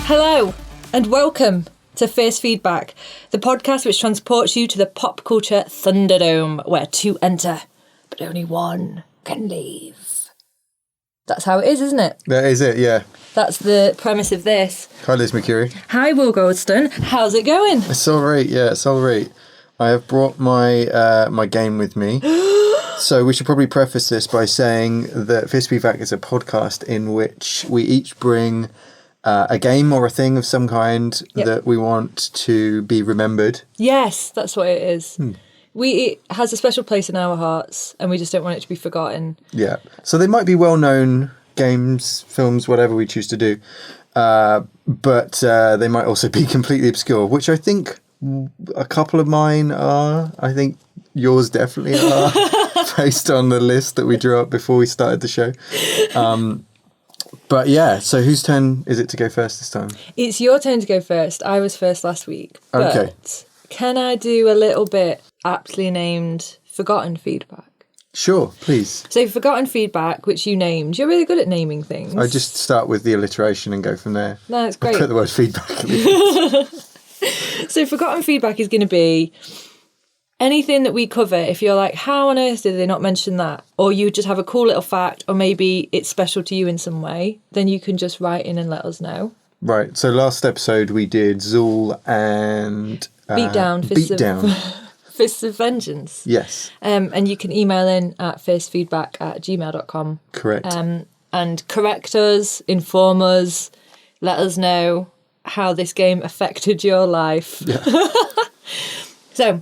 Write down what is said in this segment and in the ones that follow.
Hello and welcome to Face Feedback, the podcast which transports you to the pop culture Thunderdome, where two enter, but only one can leave. That's how it is, isn't it? That is it, yeah. That's the premise of this. Hi, Liz McCurry. Hi, Will Goldstone. How's it going? It's all right, yeah, it's all right. I have brought my my game with me. So we should probably preface this by saying that Face Feedback is a podcast in which we each bring a game or a thing of some kind that we want to be remembered. Yes, that's what it is. It has a special place in our hearts and we just don't want it to be forgotten. Yeah. So they might be well-known games, films, whatever we choose to do. But they might also be completely obscure, which I think a couple of mine are. I think yours definitely are, based on the list that we drew up before we started the show. But yeah, so whose turn is it to go first this time? It's your turn to go first. I was first last week. But Okay. Can I do a little bit aptly named forgotten feedback? Sure, please. So forgotten feedback, which you named. You're really good at naming things. I just start with the alliteration and go from there. No, it's great. Put the word feedback at the end. So forgotten feedback is going to be anything that we cover. If you're like, how on earth did they not mention that? Or you just have a cool little fact, or maybe it's special to you in some way, then you can just write in and let us know. Right, so last episode we did Zool and... Beatdown. Fists of Vengeance. Yes. And you can email in at facefeedback@gmail.com. Correct. And correct us, inform us, let us know how this game affected your life. Yeah. So,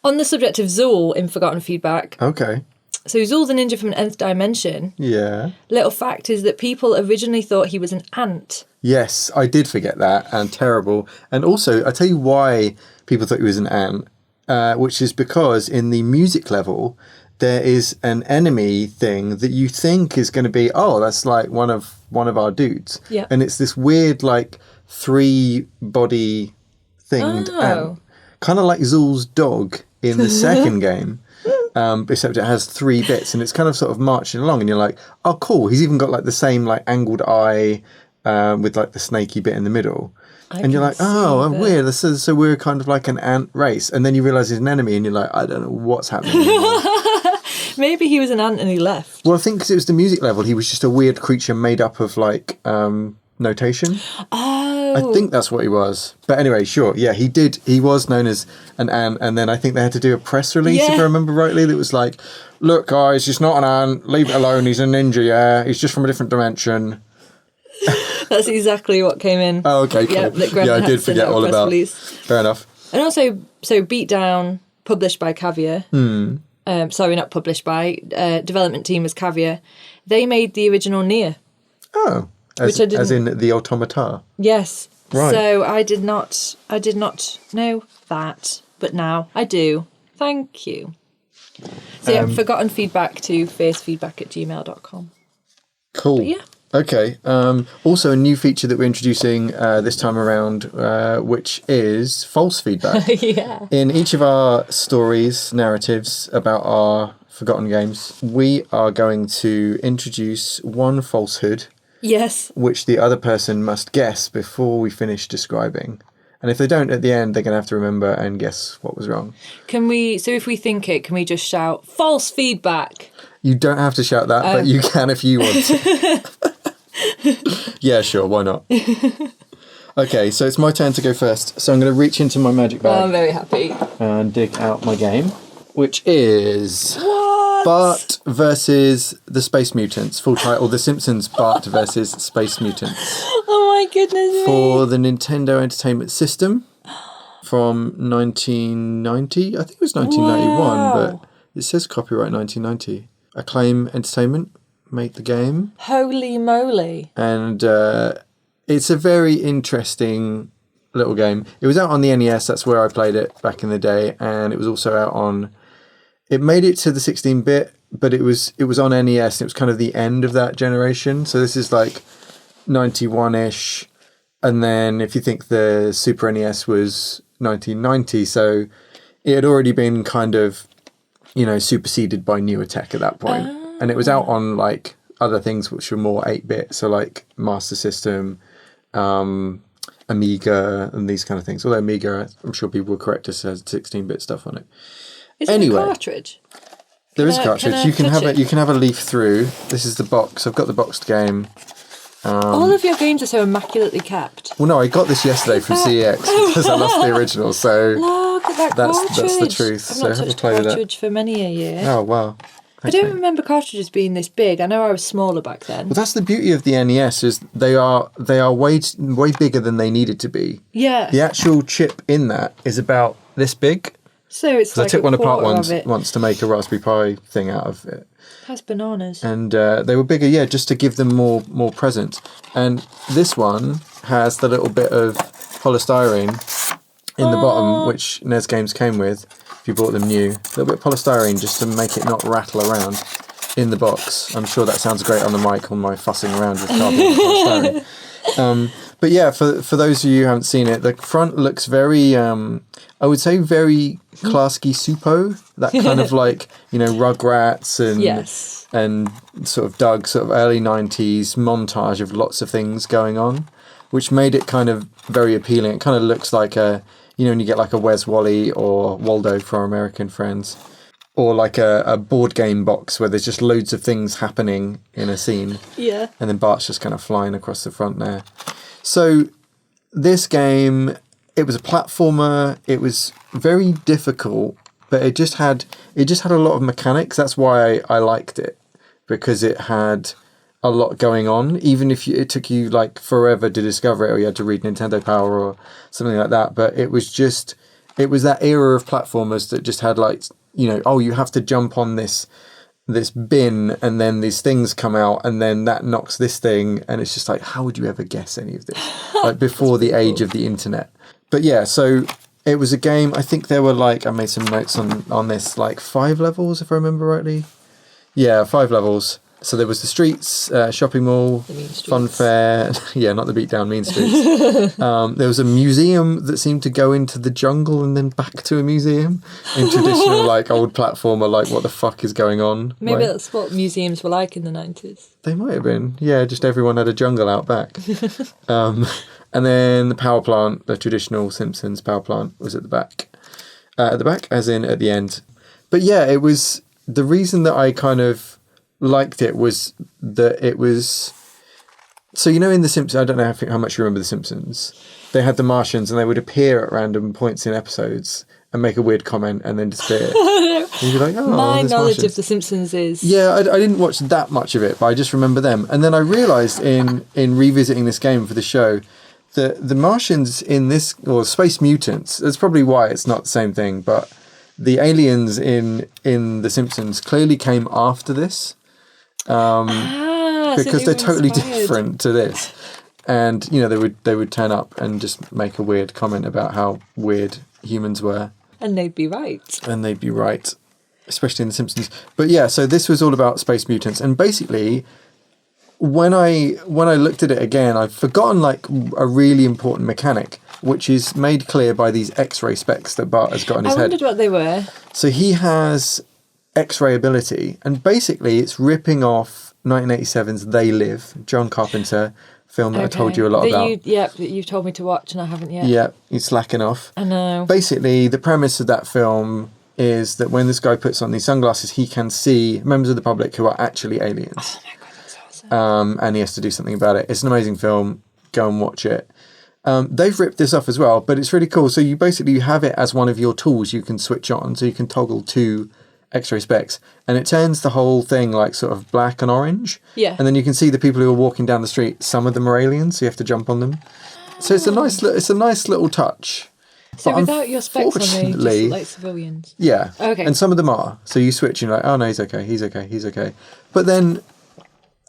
on the subject of Zool in Forgotten Feedback. Okay. So Zool's a ninja from an nth dimension. Yeah. Little fact is that people originally thought he was an ant. Yes, I did forget that, and terrible. And also, I tell you why people thought he was an ant, which is because in the music level, there is an enemy thing that you think is going to be, oh, that's like one of our dudes. Yeah. And it's this weird, like, 3-body thinged ant. Kind of like Zool's dog in the second game. Except it has 3 bits and it's kind of sort of marching along and you're like, oh, cool. He's even got like the same like angled eye with like the snaky bit in the middle. And you're like, oh, weird. So we're kind of like an ant race. And then you realise he's an enemy and you're like, I don't know what's happening anymore. Maybe he was an ant and he left. Well, I think because it was the music level, he was just a weird creature made up of like notation. Oh. I think that's what he was. But anyway, sure. Yeah, he was known as an ant. And then I think they had to do a press release, if I remember rightly, that was like, look, guys, he's not an ant. Leave it alone. He's a ninja, yeah. He's just from a different dimension. That's exactly what came in. Oh, okay, cool. Yeah, I did forget all about it. Fair enough. And also, so Beatdown, published by Caviar. Sorry, not published by. Development team was Caviar. They made the original Nier. Oh. As in the automata? Yes. Right. So I did not know that, but now I do. Thank you. So yeah, forgotten feedback to facefeedback@gmail.com. Cool. But yeah. Okay. Also a new feature that we're introducing this time around, which is false feedback. Yeah. In each of our stories, narratives about our forgotten games, we are going to introduce one falsehood. Yes. Which the other person must guess before we finish describing. And if they don't at the end, they're going to have to remember and guess what was wrong. So if we think it, can we just shout, false feedback? You don't have to shout that, but you can if you want to. Yeah, sure, why not? Okay, so it's my turn to go first. So I'm going to reach into my magic bag. Oh, I'm very happy. And dig out my game, which is... What? Bart versus the Space Mutants. Full title, The Simpsons Bart versus Space Mutants. Oh my goodness me. For the Nintendo Entertainment System from 1990. I think it was 1991, but it says copyright 1990. Acclaim Entertainment made the game. Holy moly. And it's a very interesting little game. It was out on the NES, that's where I played it back in the day, and it was also out on... It made it to the 16-bit, but it was on NES, and it was kind of the end of that generation. So this is like 91-ish, and then if you think the Super NES was 1990, so it had already been kind of, superseded by newer tech at that point. And it was out on like other things which were more 8-bit, so like Master System, Amiga and these kind of things. Although Amiga, I'm sure people will correct us, has 16-bit stuff on it. Is it a cartridge? There is a cartridge. You can have a leaf through. This is the box. I've got the boxed game. All of your games are so immaculately kept. Well, no, I got this yesterday from CEX because I lost the original. So look at that cartridge. That's the truth. I've not touched a cartridge for many a year. Oh wow! Thanks, I don't remember cartridges being this big. I know I was smaller back then. Well, that's the beauty of the NES is they are way bigger than they needed to be. Yeah. The actual chip in that is about this big. So it's like I took one apart once to make a Raspberry Pi thing out of it. That's bananas. And they were bigger, just to give them more presence. And this one has the little bit of polystyrene in the bottom, which NES games came with. If you bought them new, a little bit of polystyrene just to make it not rattle around in the box. I'm sure that sounds great on the mic on my fussing around with cardboard and polystyrene. But yeah, for those of you who haven't seen it, the front looks very, I would say very Klasky Supo, that kind of like, Rugrats and sort of Doug, sort of early 90s montage of lots of things going on, which made it kind of very appealing. It kind of looks like when you get like a Wes Wally or Waldo for our American friends, or like a board game box where there's just loads of things happening in a scene. Yeah. And then Bart's just kind of flying across the front there. So this game, it was a platformer. It was very difficult, but it just had a lot of mechanics. That's why I liked it, because it had a lot going on. Even if it took you like forever to discover it, or you had to read Nintendo Power or something like that. But it was that era of platformers that just had like, you have to jump on this bin and then these things come out and then that knocks this thing, and it's just like, how would you ever guess any of this? Like before the age of the internet. But yeah, so it was a game. I think there were like, I made some notes on this, like 5 levels if I remember rightly. Yeah, 5 levels. So there was the streets, shopping mall, fun fair. Yeah, not the beatdown mean streets. There was a museum that seemed to go into the jungle and then back to a museum in traditional like old platformer, like what the fuck is going on? Maybe that's what museums were like in the 90s. They might have been. Yeah, just everyone had a jungle out back. And then the power plant, the traditional Simpsons power plant, was at the back. At the back, as in at the end. But yeah, it was the reason that I kind of liked it was that it was, so in the Simpsons, I don't know how much you remember the Simpsons, they had the Martians and they would appear at random points in episodes and make a weird comment and then disappear. And you'd be like, my knowledge Martians. of the Simpsons is I didn't watch that much of it, but I just remember them. And then I realised in revisiting this game for the show that the Martians in this, or Space Mutants, that's probably why it's not the same thing, but the aliens in the Simpsons clearly came after this. Because so they're totally inspired. different to this, and they would turn up and just make a weird comment about how weird humans were, and they'd be right, especially in the Simpsons. But yeah, so this was all about Space Mutants, and basically when I looked at it again, I've forgotten like a really important mechanic, which is made clear by these X-ray specs that Bart has got in his head. I wondered what they were. So he has X-ray ability, and basically it's ripping off 1987's They Live, John Carpenter film that I told you a lot about. That you've told me to watch and I haven't yet. Yeah, you're slacking off. I know. Basically, the premise of that film is that when this guy puts on these sunglasses, he can see members of the public who are actually aliens. Oh my god, that's awesome. And he has to do something about it. It's an amazing film. Go and watch it. They've ripped this off as well, but it's really cool. So you basically have it as one of your tools you can switch on, so you can toggle two X-ray specs, and it turns the whole thing like sort of black and orange. Yeah. And then you can see the people who are walking down the street. Some of them are aliens, so you have to jump on them. So it's a nice little touch. So but without your specs on, they just look like civilians. Yeah. Okay. And some of them are. So you switch and you're like, oh no, he's okay. But then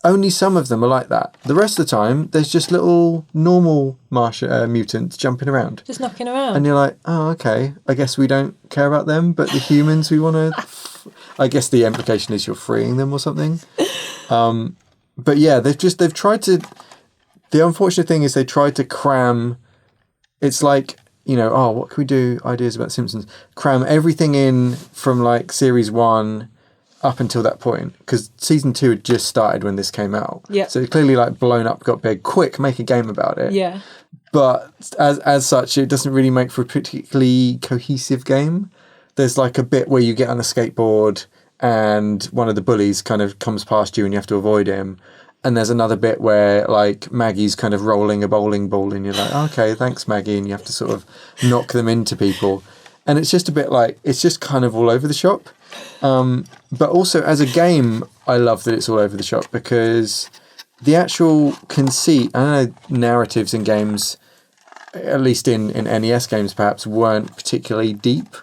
only some of them are like that. The rest of the time, there's just little normal mutants jumping around. Just knocking around. And you're like, oh, okay, I guess we don't care about them, but the humans we want to... I guess the implication is you're freeing them or something. But yeah, they've tried to... The unfortunate thing is they tried to cram... It's like, what can we do? Ideas about Simpsons. Cram everything in from like series 1... up until that point, because season 2 had just started when this came out. Yeah. So it clearly like blown up, got big, quick, make a game about it. Yeah. But as such, it doesn't really make for a particularly cohesive game. There's like a bit where you get on a skateboard and one of the bullies kind of comes past you and you have to avoid him. And there's another bit where like Maggie's kind of rolling a bowling ball and you're like, okay, thanks Maggie. And you have to sort of knock them into people. And it's just a bit like, it's just kind of all over the shop. But also as a game, I love that it's all over the shop because the actual conceit, I don't know, narratives in games, at least in NES games perhaps, weren't particularly deep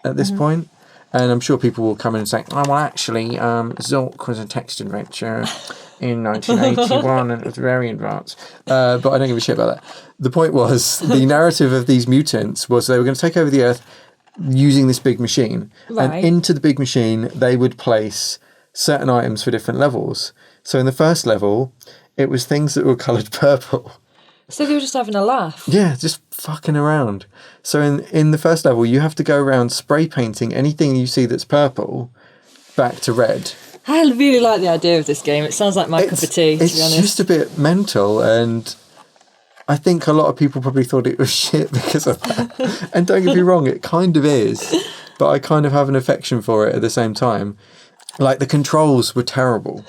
at this point. And I'm sure people will come in and say, oh, well, actually, Zork was a text adventure in 1981 and it was very advanced. But I don't give a shit about that. The point was, the narrative of these mutants was they were going to take over the Earth using this big machine. Right. And into the big machine, they would place certain items for different levels. So in the first level, it was things that were coloured purple. So they were just having a laugh. Yeah, just fucking around. So in the first level, you have to go around spray painting anything you see that's purple back to red. I really like the idea of this game. It sounds like my cup of tea, to be honest. It's just a bit mental, and I think a lot of people probably thought it was shit because of that. And don't get me wrong, it kind of is, but I kind of have an affection for it at the same time. Like, the controls were terrible.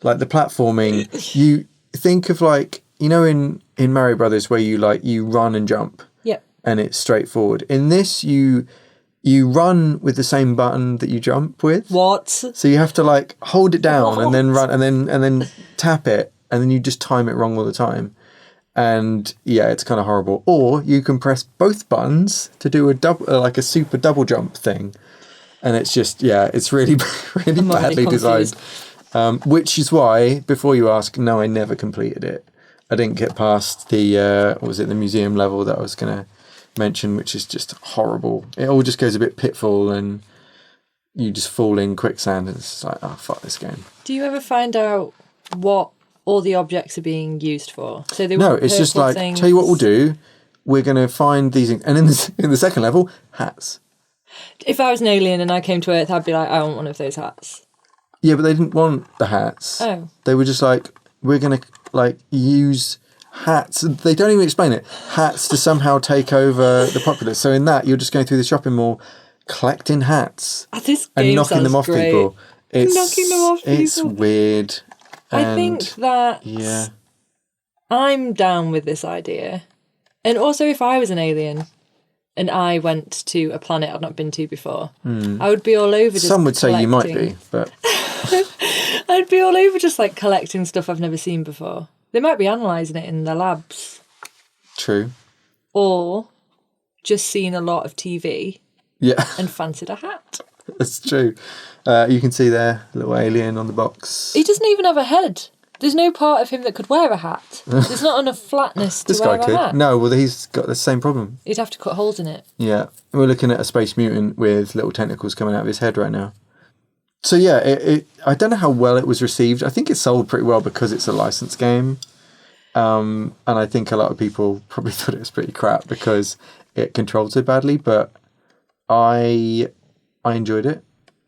Like, the platforming, you think of like, you know, in Mario Brothers where you run and jump. Yep. And it's straightforward. In this, you run with the same button that you jump with. What? So you have to like hold it down and then run and then tap it, and then you just time it wrong all the time. And yeah, it's kind of horrible. Or you can press both buttons to do a double, like a super double jump thing. And it's just, yeah, it's really, really badly designed. Which is why, before you ask, no, I never completed it. I didn't get past the, what was it, the museum level that I was going to mention, which is just horrible. It all just goes a bit pitfall and you just fall in quicksand and it's like, oh, fuck this game. Do you ever find out what all the objects are being used for? So they No, it's just like, things. Tell you what we'll do. We're going to find these, and in the second level, hats. If I was an alien and I came to Earth, I'd be like, I want one of those hats. Yeah, but they didn't want the hats. Oh. They were just like, we're going to like use hats. They don't even explain it. Hats to somehow take over the populace. So in that, you're just going through the shopping mall, collecting hats This and game knocking them off great. people. Knocking them off people. It's weird. I think that yeah, I'm down with this idea. And also, if I was an alien and I went to a planet I've not been to before, I would be all over just some would say you might collecting. be, but I'd be all over just like collecting stuff I've never seen before. They might be analysing it in their labs. true. Or just seen a lot of TV Yeah, and fancied a hat. that's true. You can see there, little alien on the box. He doesn't even have a head. There's no part of him that could wear a hat. There's not enough flatness to This wear guy a could. hat. No, well, he's got the same problem. He'd have to cut holes in it. Yeah, we're looking at a space mutant with little tentacles coming out of his head right now. So yeah, I don't know how well it was received. I think it sold pretty well because it's a licensed game. And I think a lot of people probably thought it was pretty crap because it controlled so badly, but I enjoyed it.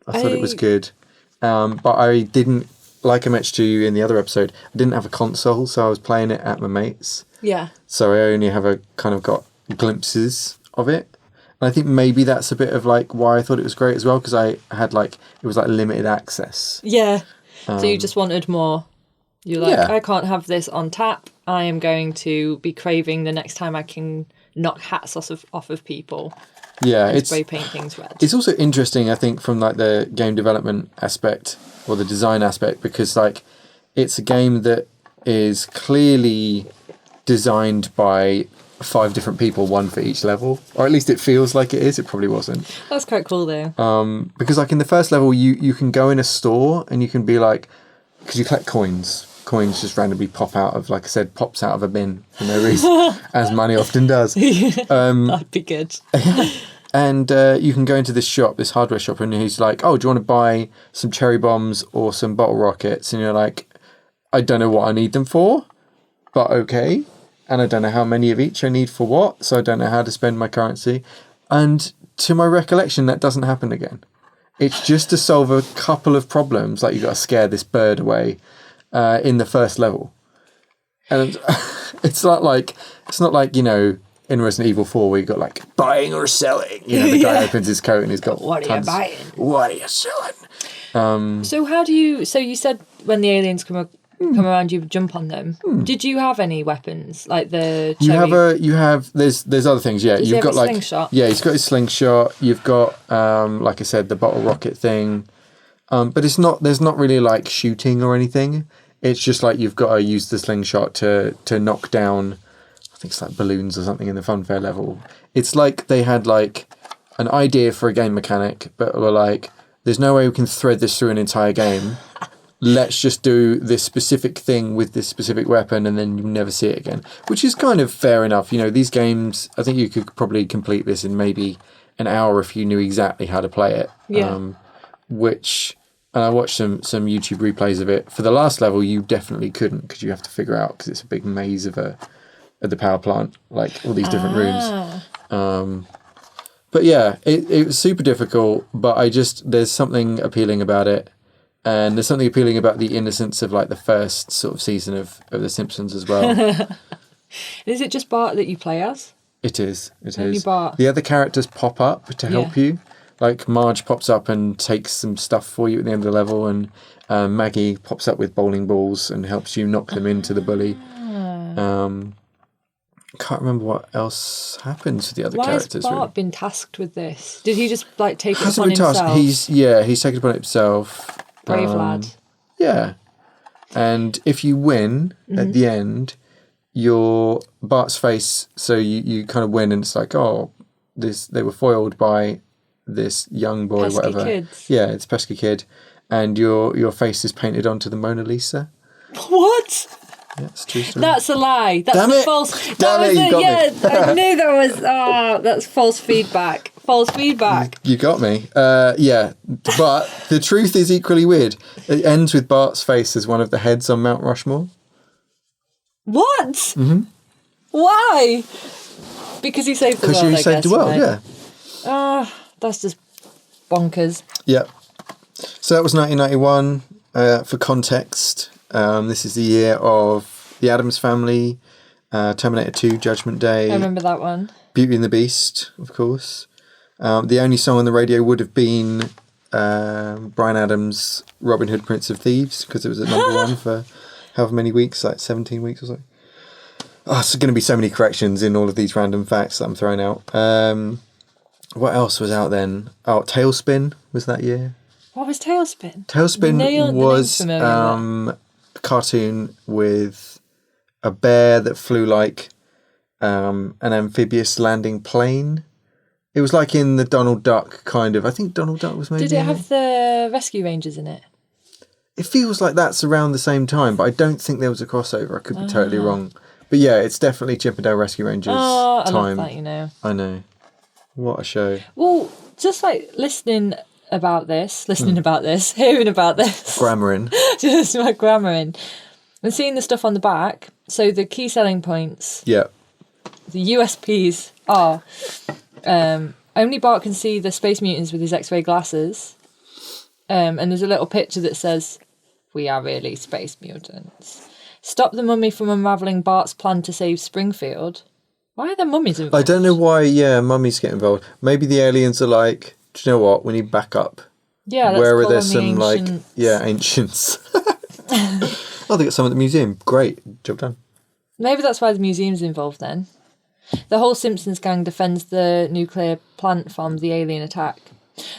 I thought it was good. But I didn't, like I mentioned to you in the other episode, I didn't have a console, so I was playing it at my mate's. Yeah. So I only have got glimpses of it. And I think maybe that's a bit of like why I thought it was great as well, because I had it was like limited access. Yeah. So you just wanted more. You're like, Yeah. I can't have this on tap. I am going to be craving the next time I can knock hats off of people. Yeah, And it's spray paint things red. It's also interesting, I think, from like the game development aspect or the design aspect, because like it's a game that is clearly designed by 5 different people, one for each level, or at least it feels like it is. It probably wasn't. That's quite cool though. Because like in the first level, you can go in a store and you can be like, because you collect coins. Coins just randomly pop out of, like I said, pops out of a bin for no reason, as money often does. That'd be good. And you can go into this shop, this hardware shop, and he's like, oh, do you want to buy some cherry bombs or some bottle rockets? And you're like, I don't know what I need them for, but okay. And I don't know how many of each I need for what, so I don't know how to spend my currency. And to my recollection, that doesn't happen again. It's just to solve a couple of problems, like you got to scare this bird away in the first level, and it's not like in Resident Evil 4 where you got like buying or selling. The guy opens his coat and he's got what are you buying? What are you selling? So how do you? So you said when the aliens come around, you jump on them. Did you have any weapons like the? There's other things. Yeah, Does you've got like slingshot? Yeah, he's got his slingshot. You've got like I said, the bottle rocket thing. But there's not really like shooting or anything. It's just like you've got to use the slingshot to knock down. I think it's like balloons or something in the funfair level. It's like they had like an idea for a game mechanic, but were like, there's no way we can thread this through an entire game. Let's just do this specific thing with this specific weapon and then you never see it again. Which is kind of fair enough. These games, I think you could probably complete this in maybe an hour if you knew exactly how to play it. Yeah. And I watched some YouTube replays of it. For the last level, you definitely couldn't because you have to figure out, because it's a big maze of the power plant, like all these different rooms. But yeah, it was super difficult, but there's something appealing about it. And there's something appealing about the innocence of like the first sort of season of The Simpsons as well. Is it just Bart that you play as? It is. Only Bart. The other characters pop up to help you. Like Marge pops up and takes some stuff for you at the end of the level, and Maggie pops up with bowling balls and helps you knock them into the bully. Can't remember what else happens to the other characters. Why has Bart been tasked with this? Did he just like take it Hasn't upon been tasked. himself? He's taken it upon himself. Brave lad. Yeah. And if you win at the end, your Bart's face, so you kind of win and it's like, they were foiled by this young boy, Pesky whatever. kids. Yeah, it's a pesky kid. And your face is painted onto the Mona Lisa. What? Yeah, it's a true story. That's a lie. That's Damn it. false. Damn That was it, you got me. I knew that was. Oh, that's false feedback. False feedback. You got me. Yeah, but the truth is equally weird. It ends with Bart's face as one of the heads on Mount Rushmore. What? Mm-hmm. Why? Because he saved the world. Because you saved the world, right? yeah. That's just bonkers. Yeah. So that was 1991. For context, this is the year of The Addams Family, Terminator 2, Judgment Day. I remember that one. Beauty and the Beast, of course. The only song on the radio would have been Bryan Adams' Robin Hood, Prince of Thieves, because it was at number one for however many weeks, like 17 weeks or so. Oh, there's going to be so many corrections in all of these random facts that I'm throwing out. What else was out then? Oh, Tailspin was that year. What was Tailspin? Tailspin was a cartoon with a bear that flew like an amphibious landing plane. It was like in the Donald Duck kind of. I think Donald Duck was maybe. Did it have the Rescue Rangers in it? It feels like that's around the same time, but I don't think there was a crossover. I could be totally wrong. But yeah, it's definitely Chippendale Rescue Rangers time. I love that, I know. What a show. Well, just like hearing about this, Grammarin. just my grammarin, and seeing the stuff on the back. So the key selling points, Yeah. the USPs are only Bart can see the Space Mutants with his X-ray glasses, and there's a little picture that says, "We are really Space Mutants. Stop the mummy from unravelling Bart's plan to save Springfield." Why are there mummies involved? I don't know why, mummies get involved. Maybe the aliens are like, do you know what? We need backup. Yeah, let's Where are call there them some, the like, ancients. ancients? Oh, they got some at the museum. Great. Job done. Maybe that's why the museum's involved then. The whole Simpsons gang defends the nuclear plant from the alien attack.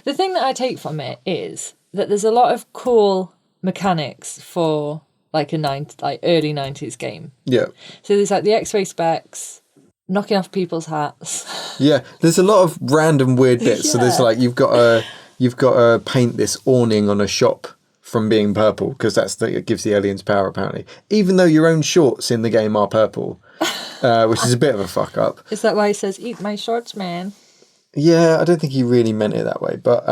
The thing that I take from it is that there's a lot of cool mechanics for like early 90s game. Yeah. So there's like the X-ray specs, knocking off people's hats. Yeah, there's a lot of random weird bits. Yeah. So there's like you've got to paint this awning on a shop from being purple because it gives the aliens power apparently. Even though your own shorts in the game are purple, which is a bit of a fuck up. Is that why he says "Eat my shorts, man"? Yeah, I don't think he really meant it that way, but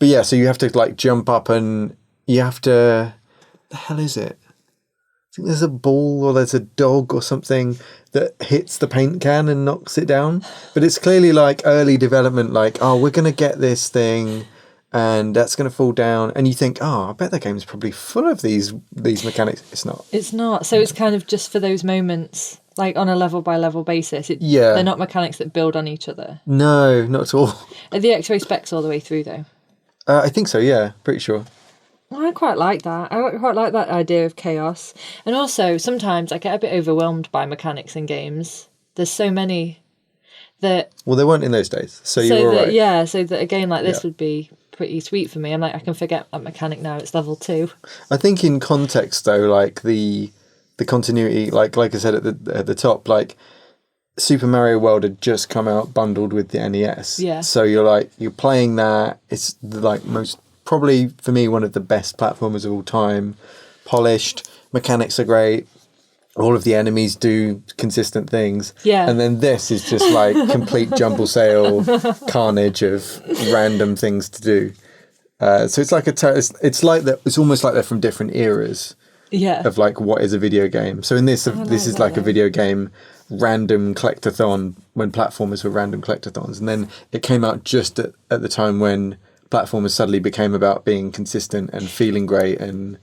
yeah. So you have to like jump up and you have to. The hell is it? I think there's a ball or there's a dog or something that hits the paint can and knocks it down. But it's clearly like early development, like, oh, we're going to get this thing and that's going to fall down, and you think, oh, I bet that game's probably full of these mechanics. It's not. It's not. So it's kind of just for those moments, like on a level by level basis. Yeah. They're not mechanics that build on each other. No, not at all. Are the X-ray specs all the way through though? I think so, yeah, pretty sure. Well, I quite like that. I quite like that idea of chaos. And also, sometimes I get a bit overwhelmed by mechanics in games. There's so many that... Well, they weren't in those days, so you were right. Yeah, so that a game like this would be pretty sweet for me. I'm like, I can forget that mechanic now, it's level 2. I think in context, though, like the continuity, like I said at the top, like Super Mario World had just come out bundled with the NES. Yeah. So you're playing that. It's like probably for me one of the best platformers of all time. Polished, mechanics are great. All of the enemies do consistent things. Yeah. And then this is just like complete jumble sale carnage of random things to do. So it's like it's like that. It's almost like they're from different eras. Yeah. Of like what is a video game. So in this is like a video game random collectathon when platformers were random collectathons, and then it came out just at the time when platformers suddenly became about being consistent and feeling great and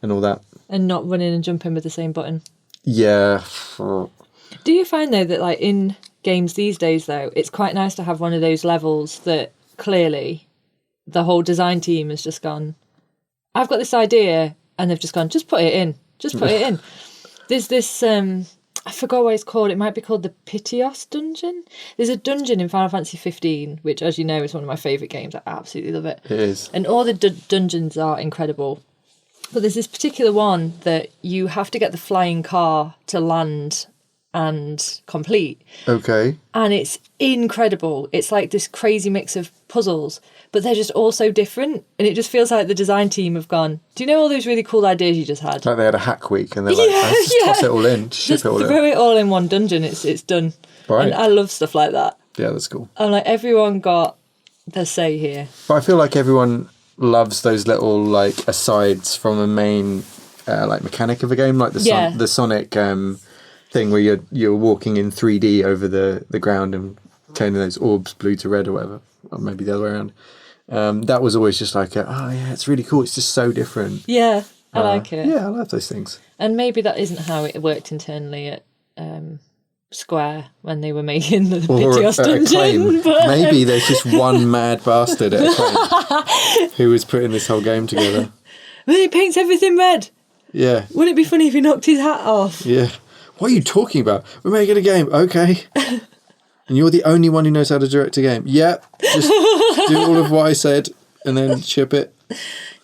all that, and not running and jumping with the same button. Yeah. Do you find though that like in games these days though, it's quite nice to have one of those levels that clearly the whole design team has just gone, I've got this idea. And they've just gone, just put it in. Just put it in. There's this, I forgot what it's called. It might be called the Pitios dungeon. There's a dungeon in Final Fantasy 15, which, as you know, is one of my favourite games. I absolutely love it. It is. And all the dungeons are incredible. But there's this particular one that you have to get the flying car to land and complete. Okay. And it's incredible. It's like this crazy mix of puzzles, but they're just all so different. And it just feels like the design team have gone, do you know all those really cool ideas you just had? Like they had a hack week and they're like, let's just toss it all in, just throw it all in one dungeon. It's done. Right. And I love stuff like that. Yeah, that's cool. And like everyone got their say here. But I feel like everyone loves those little like asides from a main like mechanic of a game, like the Sonic thing where you're walking in 3D over the ground and turning those orbs blue to red or whatever, or maybe the other way around. That was always just like, it's really cool. It's just so different. Yeah, I like it. Yeah, I love those things. And maybe that isn't how it worked internally at Square when they were making the Pitios dungeon. But... Maybe there's just one mad bastard at Acclaim who was putting this whole game together. Then he paints everything red. Yeah. Wouldn't it be funny if he knocked his hat off? Yeah. What are you talking about? We're making a game. Okay. And you're the only one who knows how to direct a game. Yeah. Just do all of what I said and then ship it.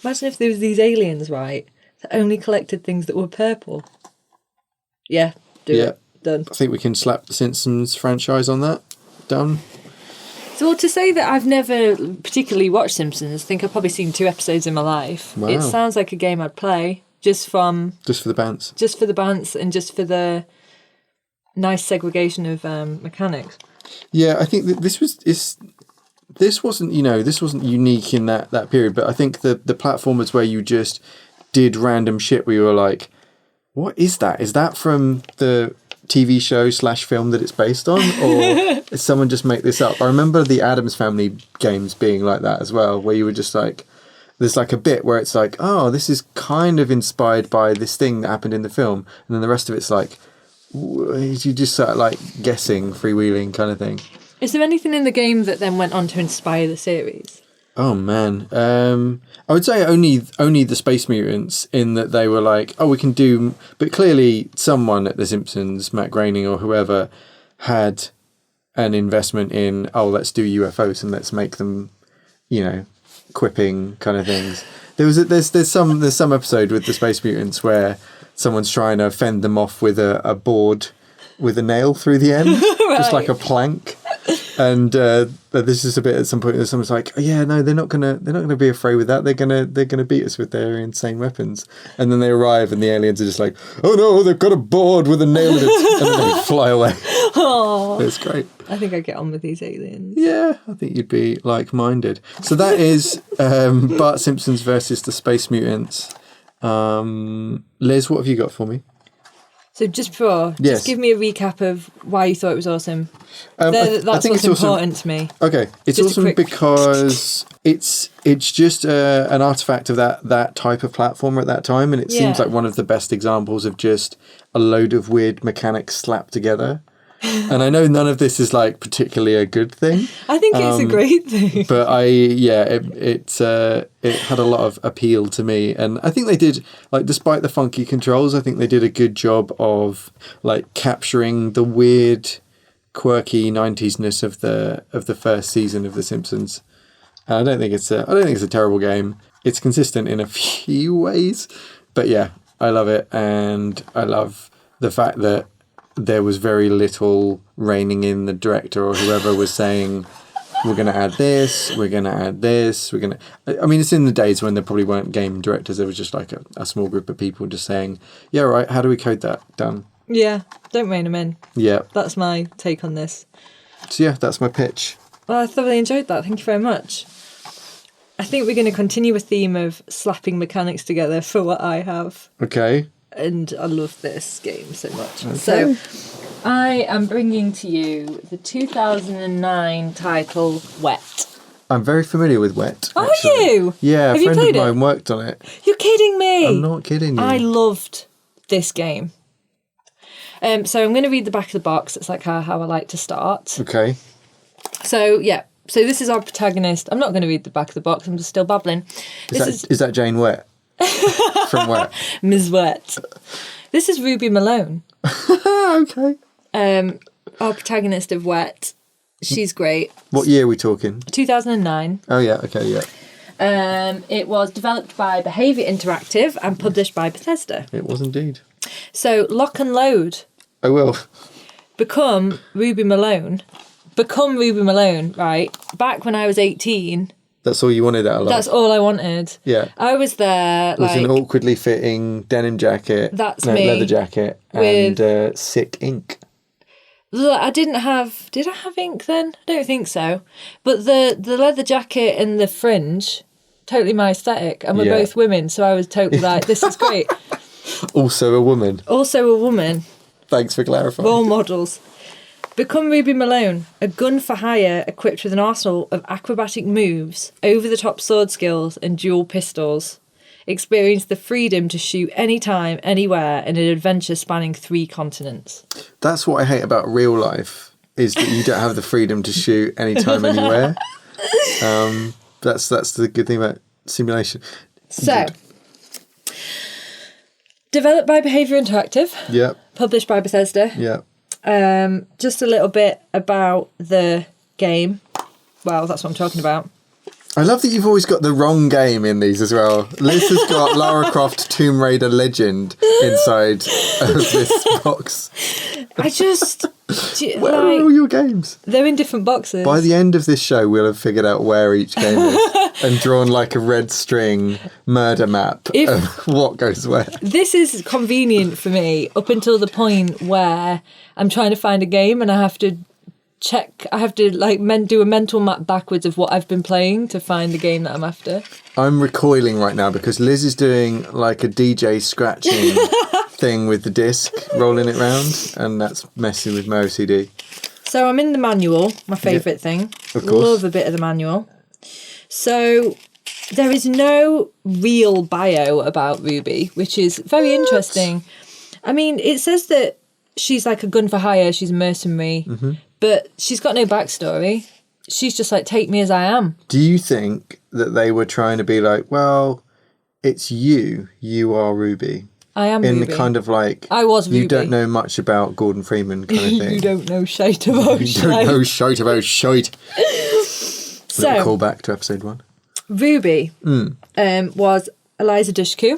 Imagine if there was these aliens, right, that only collected things that were purple. Yeah. Do it. Done. I think we can slap the Simpsons franchise on that. Done. So to say that I've never particularly watched Simpsons, I think I've probably seen 2 episodes in my life. Wow. It sounds like a game I'd play. Just for the bounce. Just for the bounce and just for the nice segregation of mechanics. Yeah, I think that this wasn't unique in that period, but I think the platformers where you just did random shit where you were like, what is that? Is that from the TV show / film that it's based on? Or did someone just make this up? I remember the Addams Family games being like that as well, where you were just like, there's like a bit where it's like, oh, this is kind of inspired by this thing that happened in the film. And then the rest of it's like, you just start like guessing, freewheeling kind of thing. Is there anything in the game that then went on to inspire the series? Oh, man. I would say only the Space Mutants, in that they were like, we can do... But clearly someone at The Simpsons, Matt Groening or whoever, had an investment in, let's do UFOs and let's make them, quipping kind of things. There's some episode with the Space Mutants where someone's trying to fend them off with a board with a nail through the end, right. Just like a plank. And this is a bit at some point that someone's like, they're not gonna be afraid with that. They're gonna beat us with their insane weapons. And then they arrive and the aliens are just like, oh no, they've got a board with a nail in it, and then they fly away. Oh, it's great. I think I'd get on with these aliens. Yeah, I think you'd be like-minded. So that is Bart Simpsons versus the Space Mutants. Liz, what have you got for me? So just before, Yes. just give me a recap of why you thought it was awesome. I That's think what's it's awesome. important to me. Okay, it's Just a awesome quick- because it's just an artifact of that type of platformer at that time, and it seems Yeah. like one of the best examples of just a load of weird mechanics slapped together. And I know none of this is like particularly a good thing, I think it's a great thing. but it had a lot of appeal to me, and I think they did, like, despite the funky controls, I think they did a good job of like capturing the weird, quirky 90s-ness of the first season of The Simpsons. I don't think it's a terrible game. It's consistent in a few ways, but yeah, I love it, and I love the fact that there was very little reining in the director or whoever was saying, we're going to add this, we're going to add this, we're going to... I mean, it's in the days when there probably weren't game directors. There was just like a small group of people just saying, yeah, right, how do we code that? Done. Yeah, don't rein them in. Yeah. That's my take on this. So yeah, that's my pitch. Well, I thoroughly enjoyed that. Thank you very much. I think we're going to continue a theme of slapping mechanics together for what I have. Okay. And I love this game so much. Okay. So, I am bringing to you the 2009 title Wet. I'm very familiar with Wet. Are actually. you? Yeah, Have a you friend played of it? mine worked on it. You're kidding me. I'm not kidding you. I loved this game. So I'm going to read the back of the box. It's like how I like to start. Okay. So, yeah. So this is our protagonist. I'm not going to read the back of the box. I'm just still babbling. Is that Jane Wet? From Wet? Ms. Wet. This is Ruby Malone. Okay. Our protagonist of Wet. She's great. What year are we talking? 2009. Oh, yeah. Okay, yeah. It was developed by Behaviour Interactive and published by Bethesda. It was indeed. So, lock and load. I will. Become Ruby Malone, right? Back when I was 18, That's all you wanted out of life. that's all I wanted. Yeah. I was there, It was like, an awkwardly fitting denim jacket. That's me. Leather jacket. With- And sick ink. look, did I have ink then? I don't think so. But the leather jacket and the fringe, totally my aesthetic. And we're Yeah. both women, so I was totally like, this is great. Also a woman. Also a woman. Thanks for clarifying. Role models. Become Ruby Malone, a gun for hire equipped with an arsenal of acrobatic moves, over-the-top sword skills and dual pistols. Experience the freedom to shoot anytime, anywhere in an adventure spanning 3 continents. That's what I hate about real life, is that you don't have the freedom to shoot anytime, anywhere. That's the good thing about simulation. So, developed by Behaviour Interactive, Yep. published by Bethesda. Yep. Just a little bit about the game. Well, that's what I'm talking about. I love that you've always got the wrong game in these as well. Liz has got Lara Croft Tomb Raider Legend inside of this box. I just... Where are all your games? They're in different boxes. By the end of this show, we'll have figured out where each game is and drawn like a red string murder map of what goes where. This is convenient for me up until the point where I'm trying to find a game and I have to do a mental map backwards of what I've been playing to find the game that I'm after. I'm recoiling right now because Liz is doing like a DJ scratching thing with the disc, rolling it round, and that's messing with my OCD. So I'm in the manual, my favourite thing. Of course. Love a bit of the manual. So there is no real bio about Ruby, which is very interesting. I mean, it says that she's like a gun for hire, she's a mercenary, but she's got no backstory. She's just like, take me as I am. Do you think that they were trying to be like, well, it's you are Ruby? I am in Ruby. the kind of like, I was Ruby. You don't know much about Gordon Freeman kind of thing. You don't know shite about You don't know shite about shite. So, little callback to episode 1. Ruby was Eliza Dushku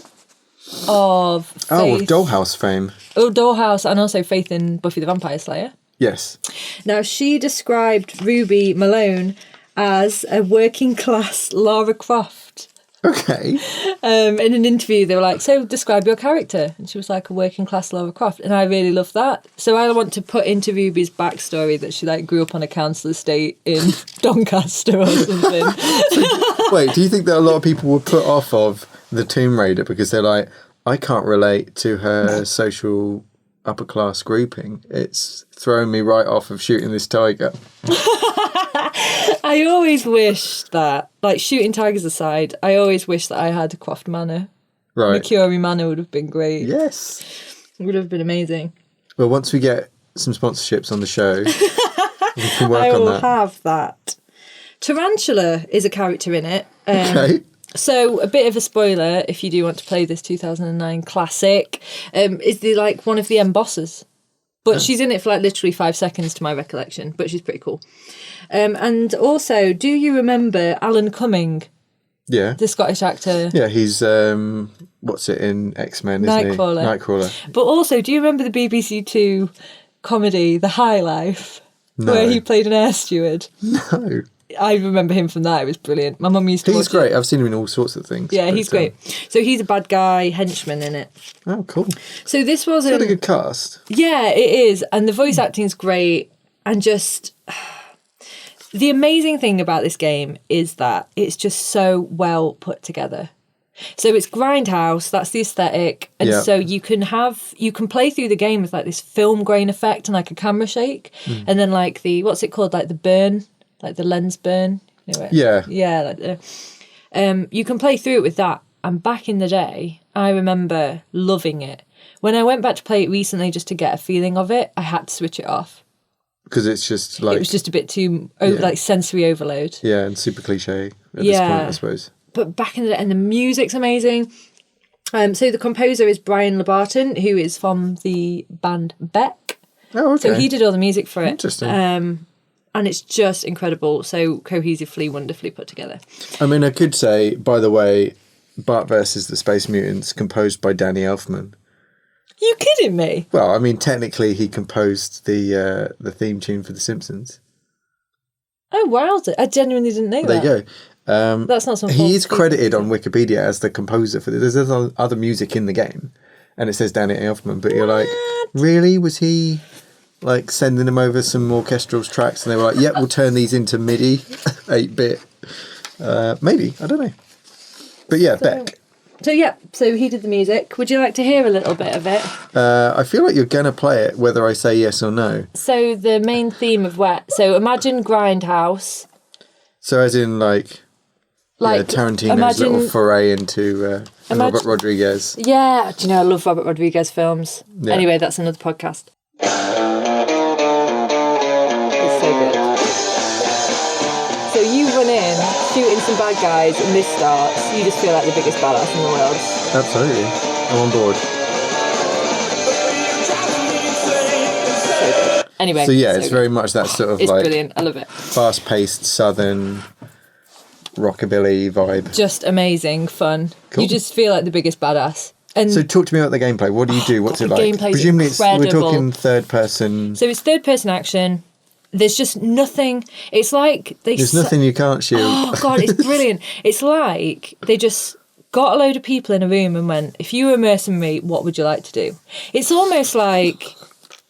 of Faith. Oh, of Dollhouse fame. Oh, Dollhouse, and also Faith in Buffy the Vampire Slayer. Yes. Now, she described Ruby Malone as a working class Lara Croft. Okay. In an interview, they were like, so describe your character. And she was like, a working class Lara Croft. And I really love that. So I want to put into Ruby's backstory that she like grew up on a council estate in Doncaster or something. Wait, do you think that a lot of people were put off of the Tomb Raider because they're like, I can't relate to her social upper class grouping, it's throwing me right off of shooting this tiger. I always wish that, like, shooting tigers aside, I always wish that I had a Croft Manor. Right. Mercury Manor would have been great. Yes. It would have been amazing. Well, once we get some sponsorships on the show, we can work I on will that. have that. Tarantula is a character in it. Okay. So, a bit of a spoiler, if you do want to play this 2009 classic, is one of the end bosses. But she's in it for like literally 5 seconds to my recollection, but she's pretty cool. And also, do you remember Alan Cumming, Yeah. the Scottish actor? Yeah, he's, what's it in X-Men, isn't he? Nightcrawler. Nightcrawler. But also, do you remember the BBC Two comedy, The High Life? No. Where he played an air steward? No. I remember him from that. It was brilliant. My mum used to He's watch great. it. I've seen him in all sorts of things. Yeah, he's great. So he's a bad guy henchman in it. Oh, cool. So this was It's got a good cast. Yeah, it is. And the voice acting's great. And just the amazing thing about this game is that it's just so well put together. So it's Grindhouse, that's the aesthetic. And Yeah. so you can play through the game with like this film grain effect and like a camera shake. And then like what's it called? Like the burn, like the lens burn. You know, Yeah. Yeah. You can play through it with that. And back in the day, I remember loving it. When I went back to play it recently just to get a feeling of it, I had to switch it off. Because it's just like... It was just a bit too like sensory overload. Yeah, and super cliche at this point, I suppose. But back in the day, and the music's amazing. So the composer is Brian LeBarton, who is from the band Beck. Oh, okay. So he did all the music for it. Interesting. And it's just incredible. So cohesively, wonderfully put together. I mean, I could say, by the way, Bart versus the Space Mutants, composed by Danny Elfman. You kidding me? Well, I mean, technically, he composed the theme tune for The Simpsons. Oh, wow. I genuinely didn't know There that. you go. That's not something. He is credited on Wikipedia as the composer for this. There's other music in the game, and it says Danny Elfman. But you're like, really? Was he like sending them over some orchestral tracks, and they were like, "Yep, we'll turn these into MIDI, 8-bit." Maybe, I don't know. But yeah, Beck. So he did the music. Would you like to hear a little bit of it? I feel like you're gonna play it, whether I say yes or no. So the main theme of so imagine Grindhouse. So as in like Tarantino's little foray into Robert Rodriguez. Yeah, do you know I love Robert Rodriguez films. Yeah. Anyway, that's another podcast. It's so good. So you run in, shooting some bad guys, and this starts. You just feel like the biggest badass in the world. Absolutely, I'm on board. So good. Anyway. So yeah, so it's good. very much that sort of It's like brilliant. I love it. fast-paced southern rockabilly vibe. Just amazing fun. Cool. You just feel like the biggest badass. And So talk to me about the gameplay. What do you do? What's God, it the like? gameplay's Presumably we're incredible. talking third person. so it's third person action. There's just nothing. It's like There's nothing you can't shoot. Oh God, it's brilliant. It's like they just got a load of people in a room and went, if you were a mercenary, what would you like to do? It's almost like,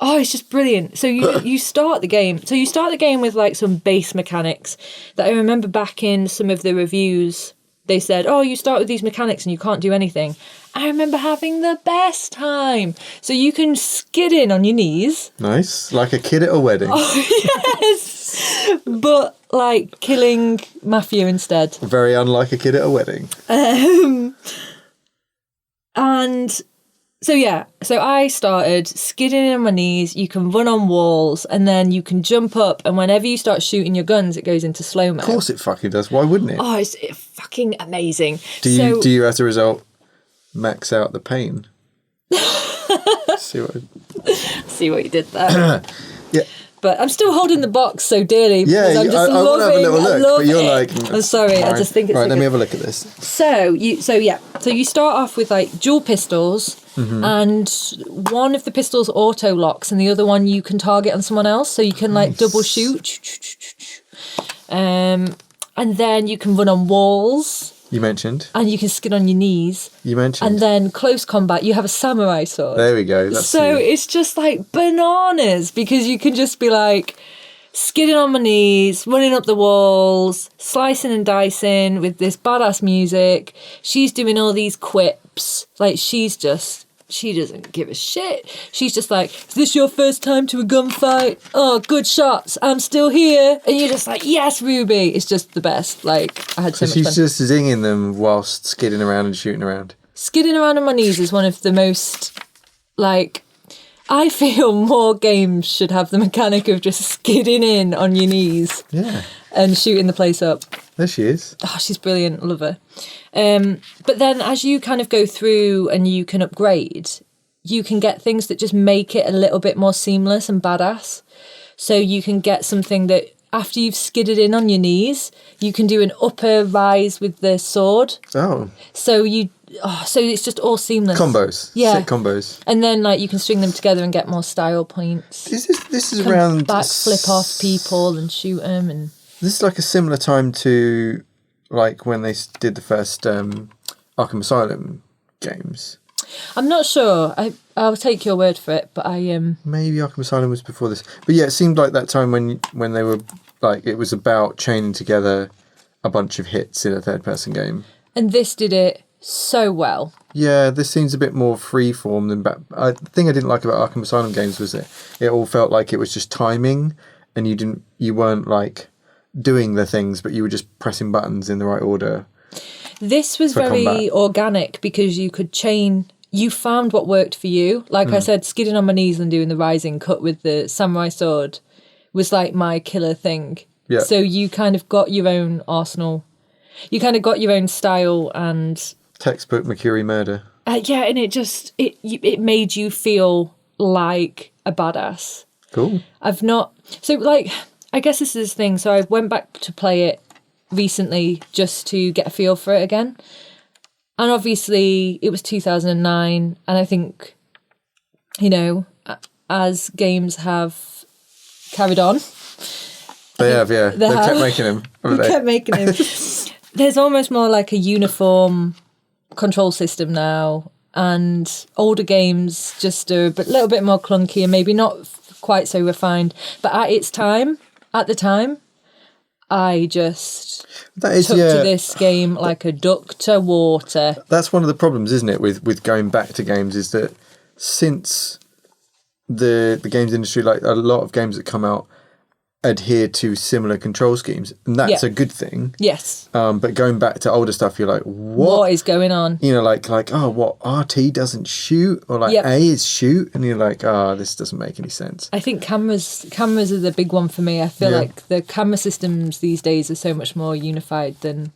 it's just brilliant. So you start the game. So you start the game with like some base mechanics that I remember back in some of the reviews. They said, you start with these mechanics and you can't do anything. I remember having the best time. So you can skid in on your knees. Nice. Like a kid at a wedding. Yes. But like killing mafia instead. Very unlike a kid at a wedding. And so I started skidding on my knees. You can run on walls and then you can jump up, and whenever you start shooting your guns, it goes into slow-mo. Of course it fucking does. Why wouldn't it? Oh, it's fucking amazing. Do you as a result max out the pain? See what you did there. Yeah. But I'm still holding the box so dearly. Yeah, because I'm just I want to have a little look, but you're like... I'm sorry, I just think it's... Right, so let me good. have a look at this. So you start off with like dual pistols, and one of the pistols auto locks, and the other one you can target on someone else, so you can like double shoot. And then you can run on walls, You mentioned. and you can skid on your knees. You mentioned. And then close combat, you have a samurai sword. There we go. That's So you. it's just like bananas, because you can just be like skidding on my knees, running up the walls, slicing and dicing with this badass music. She's doing all these quips. Like she's just she doesn't give a shit. She's just like, is this your first time to a gunfight? Oh, good shots. I'm still here. And you're just like, yes, Ruby. It's just the best. Like, I had so much fun. She's just zinging them whilst skidding around and shooting around. Skidding around on my knees is one of the most, like, I feel more games should have the mechanic of just skidding in on your knees. Yeah. And shooting the place up. There she is. Oh, she's brilliant. Love her. But then as you kind of go through and you can upgrade, you can get things that just make it a little bit more seamless and badass. So you can get something that after you've skidded in on your knees, you can do an upper rise with the sword. Oh. So it's just all seamless. Combos. Yeah. Sick combos. And then like you can string them together and get more style points. This is around... Backflip off people and shoot them and... This is like a similar time to like when they did the first Arkham Asylum games. I'm not sure. I'll take your word for it, but maybe Arkham Asylum was before this. But yeah, it seemed like that time when they were like, it was about chaining together a bunch of hits in a third-person game. And this did it so well. Yeah, this seems a bit more freeform than back. The thing I didn't like about Arkham Asylum games was that it all felt like it was just timing, and you weren't like doing the things, but you were just pressing buttons in the right order. This was very combat. organic because you could chain. You found what worked for you. Like I said, skidding on my knees and doing the rising cut with the samurai sword was like my killer thing. Yeah. So you kind of got your own arsenal. You kind of got your own style and... Textbook Mercury murder. Yeah, and it made you feel like a badass. Cool. So like, I guess this is the thing. So I went back to play it recently just to get a feel for it again. And obviously it was 2009. And I think, as games have carried on. They have, yeah. They've kept making them. They kept making them. There's almost more like a uniform control system now. And older games just are a little bit more clunky and maybe not quite so refined. But at the time, I just took to this game like a duck to water. That's one of the problems, isn't it, with going back to games, is that since the games industry, like a lot of games that come out, adhere to similar control schemes, and that's a good thing. Yes. But going back to older stuff, you're like, what is going on? Like what, RT doesn't shoot, or like A is shoot, and you're like, this doesn't make any sense. I think cameras are the big one for me. I feel like the camera systems these days are so much more unified than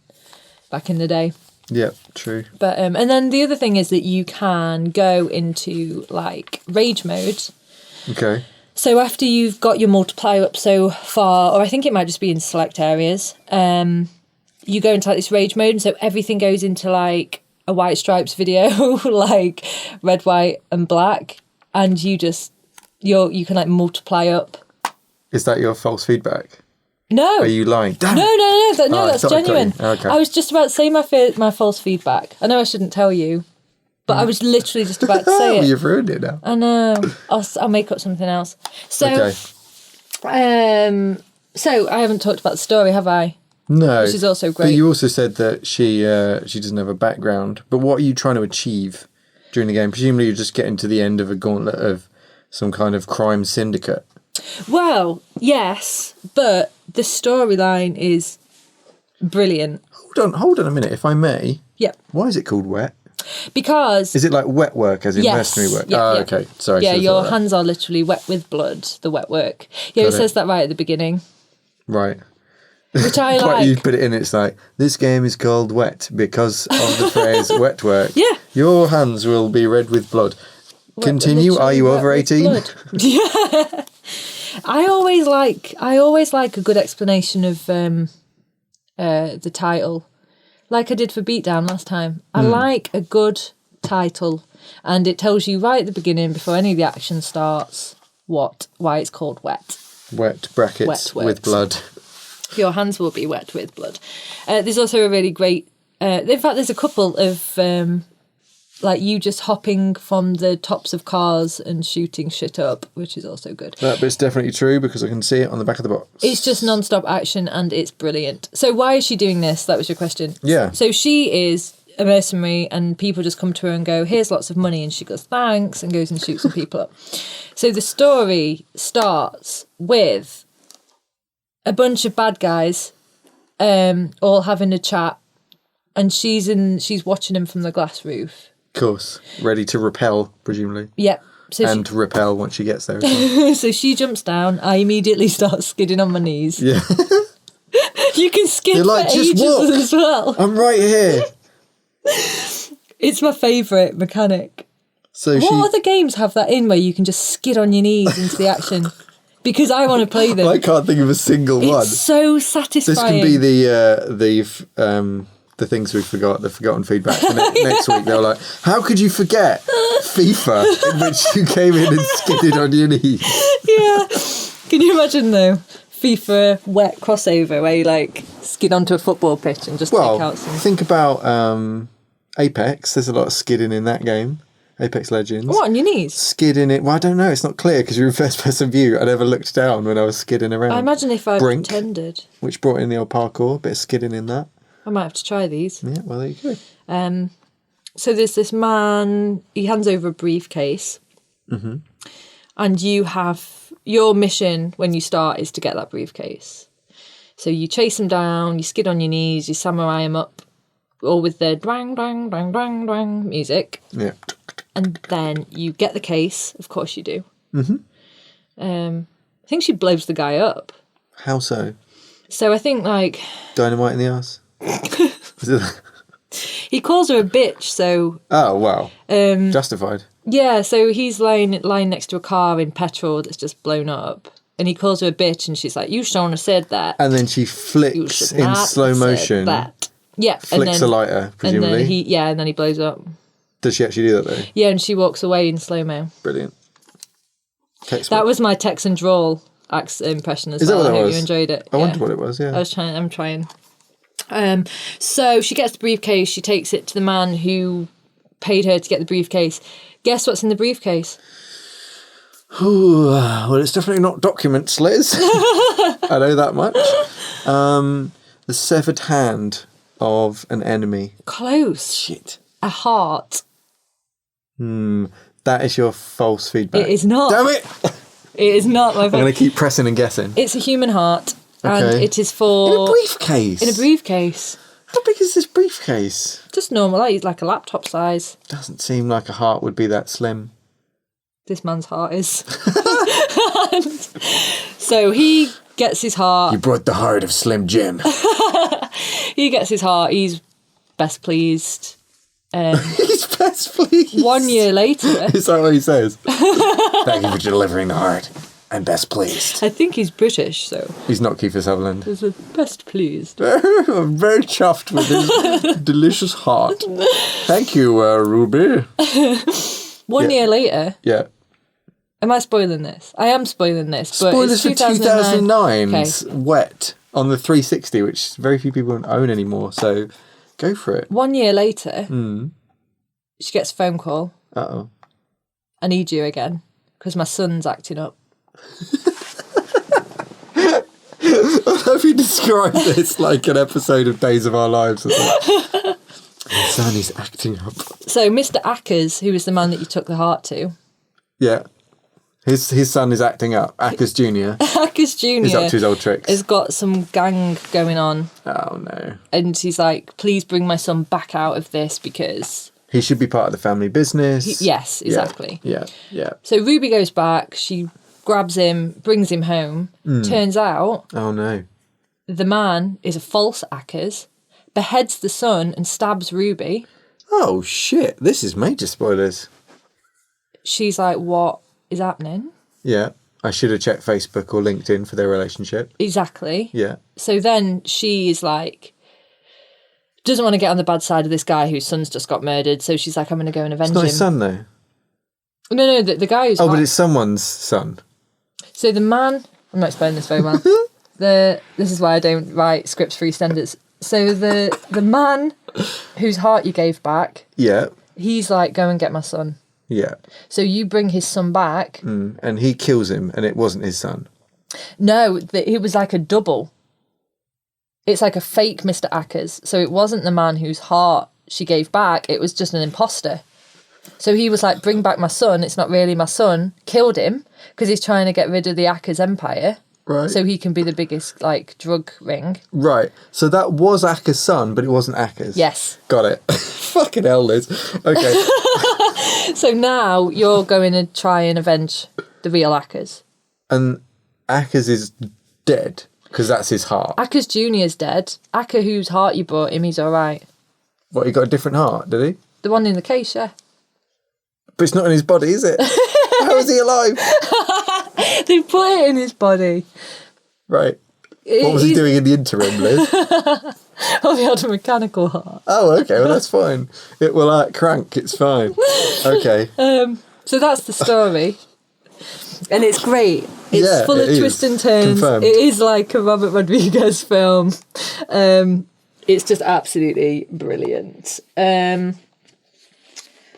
back in the day. Yeah, true. But and then the other thing is that you can go into like rage mode. Okay. So after you've got your multiplier up so far, or I think it might just be in select areas, you go into like this rage mode, and so everything goes into like a White Stripes video, like red, white, and black, and you can like multiply up. Is that your false feedback? No. Are you lying? No, that's genuine. Okay. I was just about to say my false feedback. I know I shouldn't tell you. But I was literally just about to say it. You've ruined it now. I know. I'll make up something else. So, so I haven't talked about the story, have I? No. Which is also great. But you also said that she doesn't have a background. But what are you trying to achieve during the game? Presumably you're just getting to the end of a gauntlet of some kind of crime syndicate. Well, yes, but the storyline is brilliant. Hold on a minute, if I may. Yep. Why is it called Wet? Because... Is it like wet work, as in mercenary work? Yeah, okay. Sorry. Yeah, your hands are literally wet with blood, the wet work. Yeah, it says that right at the beginning. Right. Which I like. You put it in, it's like, this game is called Wet because of the phrase wet work. Yeah. Your hands will be red with blood. Continue, are you over 18? Yeah. I always like a good explanation of the title. Like I did for Beatdown last time. I like a good title, and it tells you right at the beginning, before any of the action starts, why it's called Wet. Wet brackets with blood. Your hands will be wet with blood. There's also a really great... in fact, there's a couple of... like you just hopping from the tops of cars and shooting shit up, which is also good. That bit's definitely true because I can see it on the back of the box. It's just non-stop action and it's brilliant. So why is she doing this? That was your question. Yeah. So she is a mercenary, and people just come to her and go, here's lots of money, and she goes, thanks, and goes and shoots some people up. So the story starts with a bunch of bad guys all having a chat, and she's watching them from the glass roof. Of course. Ready to repel, presumably. Yep. So to repel once she gets there as well. so she jumps down. I immediately start skidding on my knees. Yeah. You can skid You're like, for just ages walk. as well. I'm right here. It's my favourite mechanic. So What other games have that in where you can just skid on your knees into the action? Because I want to play them. I can't think of a single one. It's so satisfying. This can be the things we forgot, the forgotten feedback. And next week they're like, how could you forget FIFA, in which you came in and skidded on your knees? Yeah. Can you imagine though? FIFA wet crossover where you like skid onto a football pitch and just take out some... think about Apex. There's a lot of skidding in that game. Apex Legends. What, on your knees? Skidding it. Well, I don't know. It's not clear because you're in first person view. I never looked down when I was skidding around. I imagine if I Brink, pretended. which brought in the old parkour, bit of skidding in that. I might have to try these. Yeah, well, there you go. So there's this man, he hands over a briefcase. Mm-hmm. And you have, your mission when you start is to get that briefcase. So you chase him down, you skid on your knees, you samurai him up, all with the dwang, dwang, dwang, dwang, dwang music. Yeah. And then you get the case, of course you do. Mm-hmm. I think she blows the guy up. How so? So I think like... Dynamite in the ass? He calls her a bitch, so... Oh, wow. Justified. Yeah, so he's lying next to a car in petrol that's just blown up. And he calls her a bitch, and she's like, you shouldn't have said that. And then she flicks in slow motion. That. Yeah. Flicks a lighter, presumably. And then he blows up. Does she actually do that, though? Yeah, and she walks away in slow-mo. Brilliant. That was my Texan drawl impression as well. Is that what I hope was? you enjoyed it. I wondered what it was, yeah. I'm trying. So she gets the briefcase, she takes it to the man who paid her to get the briefcase. Guess what's in the briefcase? Ooh, well, it's definitely not documents, Liz. I know that much. The severed hand of an enemy. Close. Shit. A heart. That is your false feedback. It is not. Damn it! It is not my I'm going to keep pressing and guessing. It's a human heart. And Okay. it is for... In a briefcase? In a briefcase. How big is this briefcase? Just normal, like a laptop size. Doesn't seem like a heart would be that slim. This man's heart is. So he gets his heart. You brought the heart of Slim Jim. He gets his heart. He's best pleased. He's best pleased. 1 year later... Is that what he says? Thank you for delivering the heart. I'm best pleased. I think he's British, so... He's not Kiefer Sutherland. He's best pleased. I'm very chuffed with his delicious heart. Thank you, Ruby. 1 year later... Yeah. Am I spoiling this? I am spoiling this, but Spoilers it's for 2009. 2009's Wet on the 360, which very few people own anymore, so go for it. 1 year later, she gets a phone call. Uh-oh. I need you again, because my son's acting up. I love you describe this like an episode of Days of Our Lives or something. My son is acting up. So Mr. Ackers, who was the man that you took the heart to... Yeah. His son is acting up. Ackers Jr. Ackers Jr. He's up to his old tricks. has got some gang going on. Oh, no. And he's like, please bring my son back out of this because... He should be part of the family business. Yes, exactly. Yeah. So Ruby goes back, she grabs him, brings him home. Turns out Oh, no. the man is a false Ackers, beheads the son and stabs Ruby. Oh, shit. This is major spoilers. She's like, what is happening? Yeah. I should have checked Facebook or LinkedIn for their relationship. Exactly. Yeah. So then she is like, doesn't want to get on the bad side of this guy whose son's just got murdered. So she's like, I'm going to go and avenge It's not him. his son, though. No, the guy who's... Oh, but it's someone's son. So the man... I'm not explaining this very well. This is why I don't write scripts for EastEnders. So the man whose heart you gave back... Yeah. He's like, go and get my son. Yeah. So you bring his son back. And he kills him, and it wasn't his son. No, it was like a double. It's like a fake Mr. Ackers. So it wasn't the man whose heart she gave back, it was just an imposter. So he was like, bring back my son. It's not really my son. Killed him because he's trying to get rid of the Acker's empire. Right. So he can be the biggest, like, drug ring. Right. So that was Acker's son, but it wasn't Acker's. Yes. Got it. Fucking hell, Liz. Okay. So now you're going to try and avenge the real Ackers. And Acker's is dead because that's his heart. Ackers Jr.'s dead. Acker, whose heart you brought him, he's all right. What, he got a different heart, did he? The one in the case, yeah. But it's not in his body, is it? How is he alive? They put it in his body. Right. What was he doing in the interim, Liz? Oh, he had a mechanical heart. Oh, okay. Well, that's fine. It will crank. It's fine. Okay. So that's the story. And it's great. It's full of twists and turns. Confirmed. It is like a Robert Rodriguez film. It's just absolutely brilliant.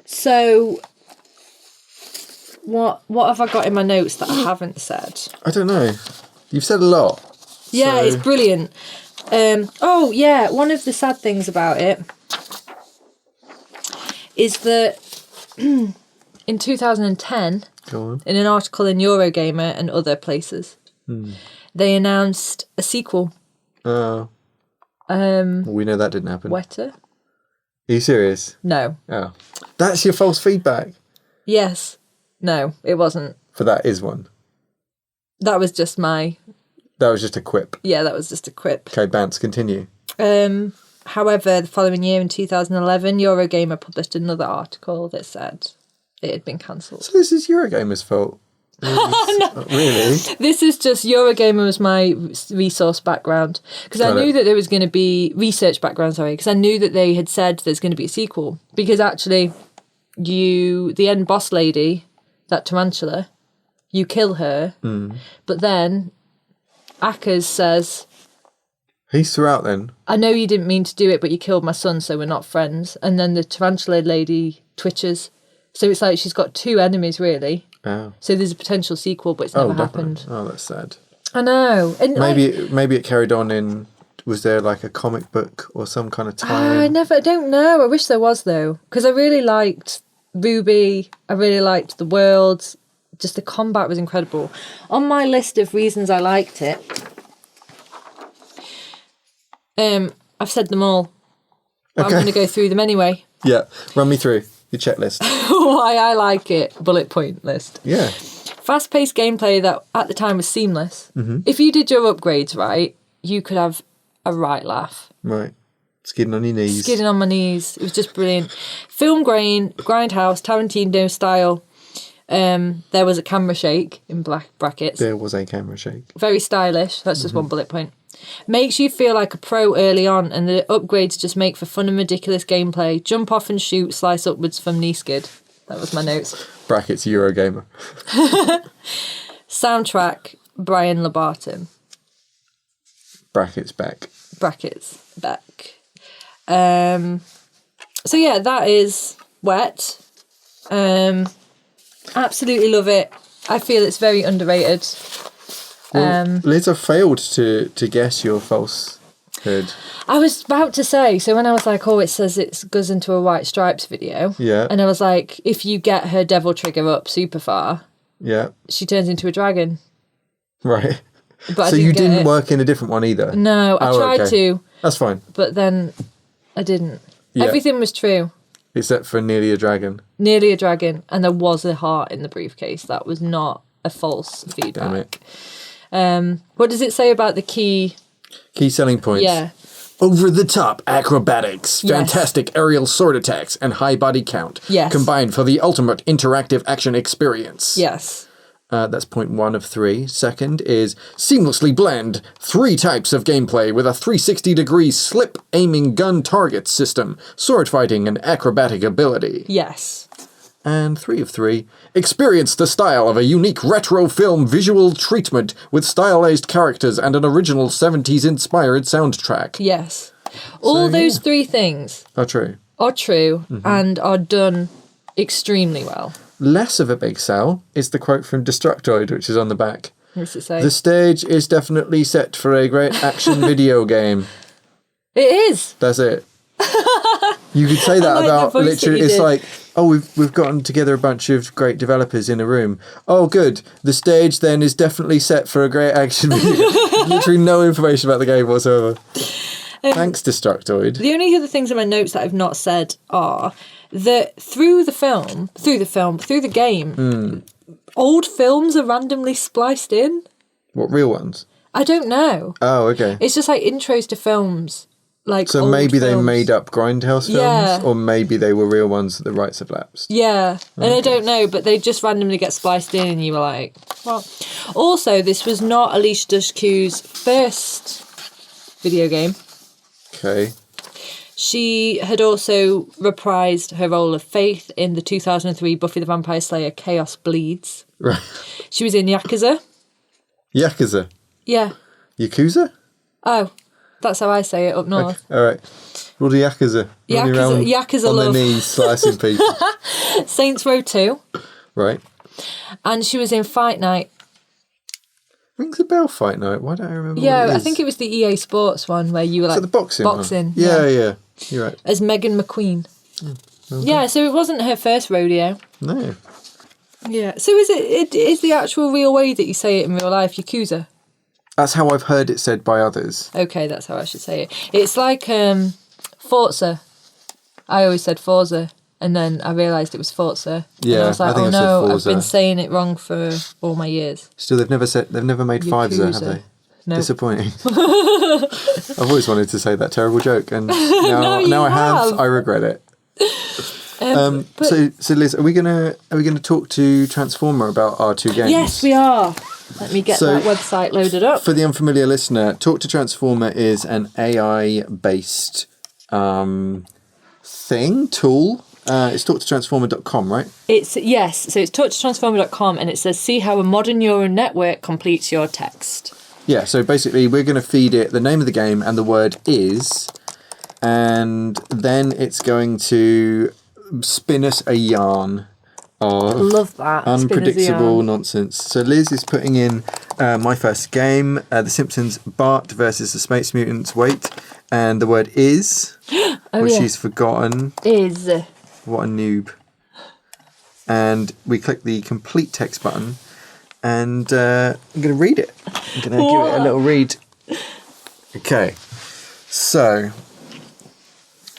So what have I got in my notes that I haven't said? I don't know. You've said a lot. Yeah, so... it's brilliant. Oh, yeah, one of the sad things about it is that in 2010, Go on. in an article in Eurogamer and other places, they announced a sequel. Oh. We know that didn't happen. Wetter? Are you serious? No. Oh. That's your false feedback? Yes. No, it wasn't. For that is one. That was just my... That was just a quip. Yeah, that was just a quip. Okay, Bants, continue. However, the following year in 2011, Eurogamer published another article that said it had been cancelled. So this is Eurogamer's fault? No. Really? This is just Eurogamer was my resource background. Because I knew that there was going to be... Research background, sorry. Because I knew that they had said there's going to be a sequel. Because actually, the end boss lady, that tarantula, you kill her. But then Ackers says... He's throughout then. I know you didn't mean to do it, but you killed my son, so we're not friends. And then the tarantula lady twitches. So it's like she's got two enemies, really. Oh. So there's a potential sequel, but it's never happened. Oh, that's sad. I know. And maybe it carried on in... Was there like a comic book or some kind of tie-in? I don't know. I wish there was, though. Because I really liked Ruby. I really liked the world. Just the combat was incredible. On my list of reasons I liked it, I've said them all. But I'm going to go through them anyway. Yeah. Run me through your checklist. Why I like it. Bullet point list. Yeah. Fast-paced gameplay that at the time was seamless. If you did your upgrades right, you could have a right laugh. Right. Skidding on your knees. Skidding on my knees. It was just brilliant. Film grain, grindhouse, Tarantino style. There was a camera shake in black brackets. There was a camera shake. Very stylish. That's just one bullet point. Makes you feel like a pro early on, and the upgrades just make for fun and ridiculous gameplay. Jump off and shoot, slice upwards from knee skid. That was my notes. Brackets Eurogamer. Soundtrack, Brian Labarton. Brackets back. Brackets back. So yeah, that is Wet. Absolutely love it. I feel it's very underrated. Well, Liz, I failed to guess your falsehood. I was about to say, so when I was like, oh, it says it goes into a White Stripes video. Yeah. And I was like, if you get her devil trigger up super far, yeah, she turns into a dragon. Right. But so you didn't work in a different one either? No, I tried to. That's fine. But then I didn't. Yeah. Everything was true. Except for nearly a dragon. Nearly a dragon. And there was a heart in the briefcase. That was not a false feedback. Damn it. What does it say about the key selling points? Yeah. Over-the-top acrobatics, Yes. fantastic aerial sword attacks, and high body count. Yes. Combined for the ultimate interactive action experience. Yes. That's point 1 of 3. Second is seamlessly blend 3 types of gameplay with a 360-degree slip aiming gun target system, sword fighting, and acrobatic ability. Yes. And 3 of 3, experience the style of a unique retro film visual treatment with stylized characters and an original 70s-inspired soundtrack. Yes. All those 3 things are true. And are done extremely well. Less of a big sell is the quote from Destructoid, which is on the back. What's it say? The stage is definitely set for a great action video game. It is. That's it. You could say that I like about the voice that literally. you It's did. like, oh, we've gotten together a bunch of great developers in a room. Oh, good. The stage then is definitely set for a great action video. Literally no information about the game whatsoever. Thanks, Destructoid. The only other things in my notes that I've not said are that through the game, old films are randomly spliced in. What, real ones? I don't know. Oh, okay. It's just like intros to films. Like So old maybe they films. made up Grindhouse films, Yeah. or maybe they were real ones that the rights have lapsed. Yeah, and I don't know, but they just randomly get spliced in, and you were like, "Well." Also, this was not Alicia Dushku's first video game. Okay. She had also reprised her role of Faith in the 2003 Buffy the Vampire Slayer Chaos Bleeds. Right. She was in Yakuza. Yakuza. Yeah. Yakuza? Oh, that's how I say it up north. Okay. All right. What are Yakuza? Running around Yakuza on love. their knees, slicing people. Saints Row 2. Right. And she was in Fight Night. Rings a bell, Fight Night. Why don't I remember Yeah, what it is? I think it was the EA Sports one where you were Is like that the boxing one? boxing. Yeah. You're right. As Megan McQueen. Okay. Yeah, so it wasn't her first rodeo. No. Yeah. So is the actual real way that you say it in real life Yakuza? That's how I've heard it said by others. Okay, that's how I should say it. It's like Forza. I always said Forza, and then I realised it was Forza. And Yeah, I was like, I think oh I said no, I've Forza. been saying it wrong for all my years. Still, they've never made fives there, have Yakuza. they? No. Disappointing. I've always wanted to say that terrible joke, and now, you I have. have. I regret it. But- So Liz, are we gonna talk to Transformer about our two games? Yes, we are. Let me get So- that website loaded up. For the unfamiliar listener, Talk to Transformer is an AI-based tool. It's talktotransformer.com, right? So it's touchtransformer.com, and it says, see how a modern neural network completes your text. Yeah, so basically we're going to feed it the name of the game and the word is, and then it's going to spin us a yarn of Love that. unpredictable nonsense. So Liz is putting in my first game, The Simpsons Bart versus the Space Mutants. Wait, and the word is, which she's forgotten. Is. What a noob. And we click the complete text button, and I'm going to read it. I'm going to give it a little read. Okay. So,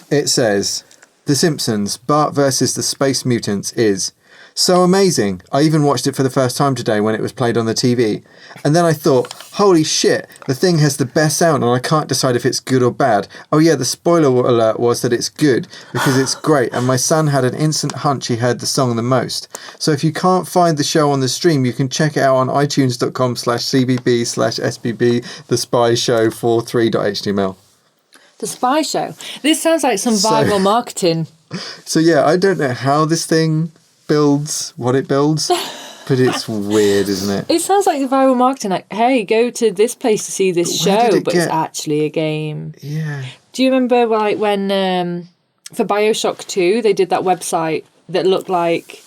it says, The Simpsons, Bart versus the Space Mutants is so amazing. I even watched it for the first time today when it was played on the TV. And then I thought, holy shit, the thing has the best sound and I can't decide if it's good or bad. Oh yeah, the spoiler alert was that it's good because it's great. And my son had an instant hunch he heard the song the most. So if you can't find the show on the stream, you can check it out on itunes.com/cbb/sbb, the spy show 43.html. The Spy Show. This sounds like some viral marketing. So yeah, I don't know how this thing builds what it builds, but it's weird, isn't it? It sounds like viral marketing, like, hey, go to this place to see this Where did show, it but get- it's actually a game. Yeah. Do you remember like when for BioShock 2 they did that website that looked like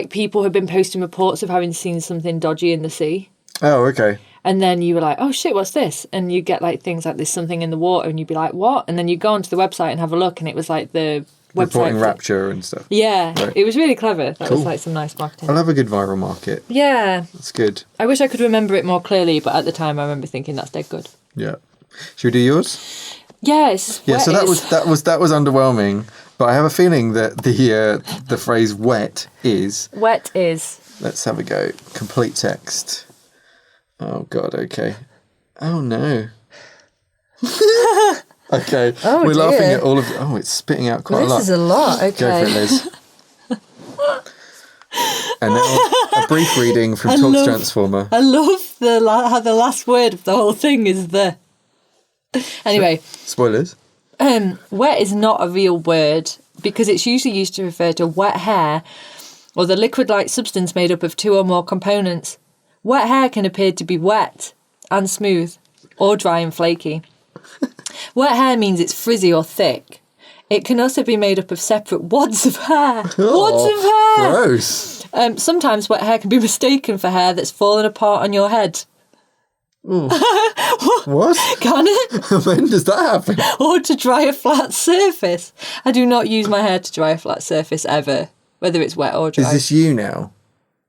people had been posting reports of having seen something dodgy in the sea? Oh, okay. And then you were like, oh shit, what's this? And you get like things like there's something in the water, and you'd be like, what? And then you go onto the website and have a look, and it was like the website. Reporting Rapture and stuff. Yeah, Right. It was really clever. That Cool. was like some nice marketing. I love a good viral market. Yeah, That's good. I wish I could remember it more clearly, but at the time I remember thinking that's dead good. Yeah. Should we do yours? Yes. Yeah. So that was underwhelming, but I have a feeling that the phrase "wet" is. Wet is. Let's have a go. Complete text. Oh God. Okay. Oh no. Okay. Oh, We're laughing dear. at all of. Oh, it's spitting out quite a lot. This is a lot. Okay. Go for it, Liz. And now a brief reading from Talk to love- Transformer. I love how the last word of the whole thing is the. Anyway, Spoilers. wet is not a real word because it's usually used to refer to wet hair or the liquid-like substance made up of two or more components. Wet hair can appear to be wet and smooth or dry and flaky. Wet hair means it's frizzy or thick. It can also be made up of separate wads of hair. Wads of hair! Gross. Sometimes wet hair can be mistaken for hair that's fallen apart on your head. Ooh. What? Can it? When does that happen? Or to dry a flat surface. I do not use my hair to dry a flat surface ever, whether it's wet or dry. Is this you now?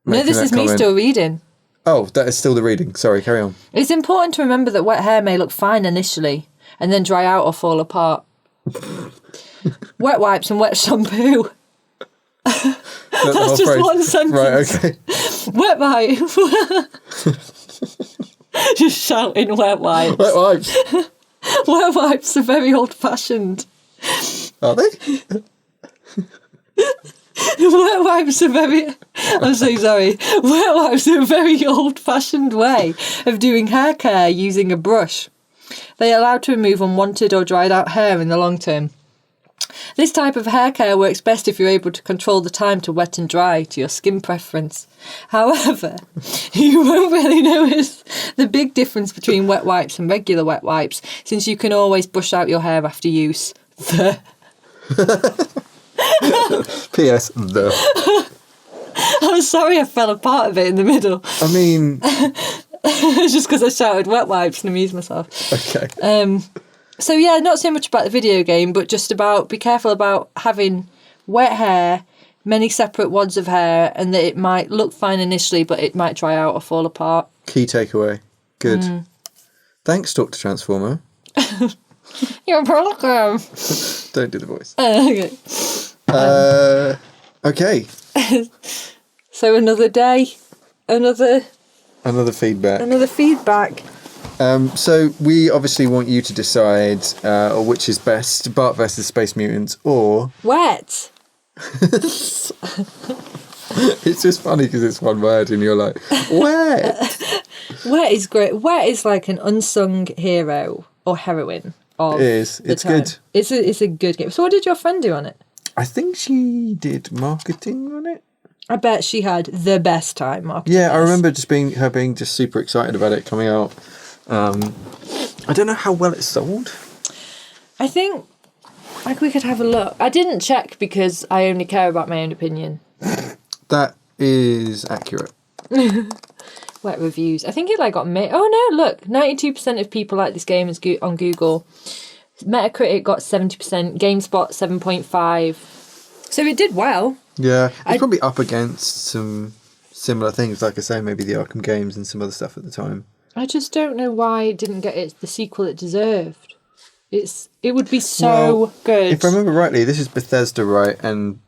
No, this is me comment? still reading. Oh, that is still the reading. Sorry, carry on. It's important to remember that wet hair may look fine initially and then dry out or fall apart. Wet wipes and wet shampoo. That's just one sentence. Right, okay. Wet wipe. Just shouting wet wipes. Wet wipes. Wet wipes are very old-fashioned. Are they? Wet wipes are very... I'm so sorry. Wet wipes are a very old-fashioned way of doing hair care using a brush. They are allowed to remove unwanted or dried out hair in the long term. This type of hair care works best if you're able to control the time to wet and dry to your skin preference. However, you won't really notice the big difference between wet wipes and regular wet wipes, since you can always brush out your hair after use. P.S. The. I'm sorry I fell apart a bit in the middle. I mean... It's just because I shouted wet wipes and amused myself. Okay. So yeah, not so much about the video game, but just about be careful about having wet hair, many separate wads of hair, and that it might look fine initially, but it might dry out or fall apart. Key takeaway. Good. Thanks, Dr. Transformer. You're welcome. Don't do the voice. Okay. Okay. So another day, another feedback. So we obviously want you to decide which is best, Bart versus Space Mutants, or... Wet. It's just funny because it's one word and you're like, wet. Wet is great. Wet is like an unsung hero or heroine. Of it is. It's time. good. It's a good game. So what did your friend do on it? I think she did marketing on it. I bet she had the best time marketing. Yeah, I remember her being just super excited about it coming out. I don't know how well it sold. I think we could have a look. I didn't check because I only care about my own opinion. That is accurate. Wet reviews. I think it got made. Oh no! Look, 92% of people like this game on Google. Metacritic got 70%. GameSpot 7.5. So it did well. Yeah, it's probably up against some similar things. Like I say, maybe the Arkham games and some other stuff at the time. I just don't know why it didn't get the sequel it deserved. It would be so good. If I remember rightly, this is Bethesda, right? And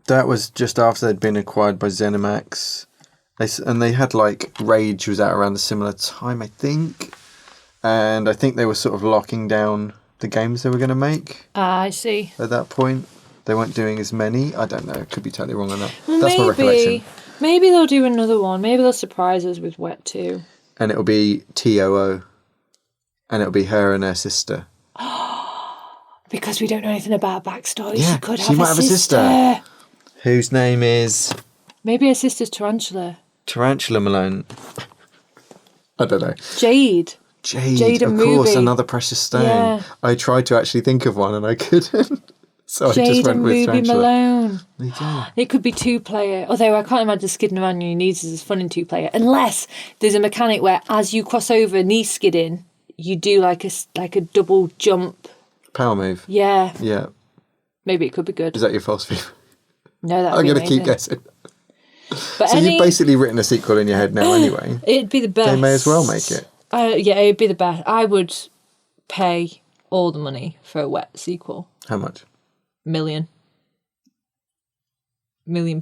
that was just after they'd been acquired by ZeniMax. They had Rage was out around a similar time, I think. And I think they were sort of locking down the games they were going to make. I see. At that point. They weren't doing as many. I don't know. Could be totally wrong on that. That's my recollection. Maybe they'll do another one. Maybe they'll surprise us with Wet 2. And it'll be TOO. And it'll be her and her sister. Because we don't know anything about her backstory. Yeah, she might have a sister. Whose name is... Maybe her sister's Tarantula. Tarantula Malone. I don't know. Jade. Jade, of course. Another precious stone. Yeah. I tried to actually think of one and I couldn't. So Jade I just went and with Ruby Tarantula. Malone. There you go. It could be 2-player. Although I can't imagine skidding around your knees is as fun in 2-player. Unless there's a mechanic where as you cross over knee skidding, you do like a double jump. Power move. Yeah. Yeah. Maybe it could be good. Is that your false view? No, that I'm going to keep guessing. But so you've basically written a sequel in your head now anyway. It'd be the best. They may as well make it. Yeah, it'd be the best. I would pay all the money for a Wet sequel. How much? £1 million.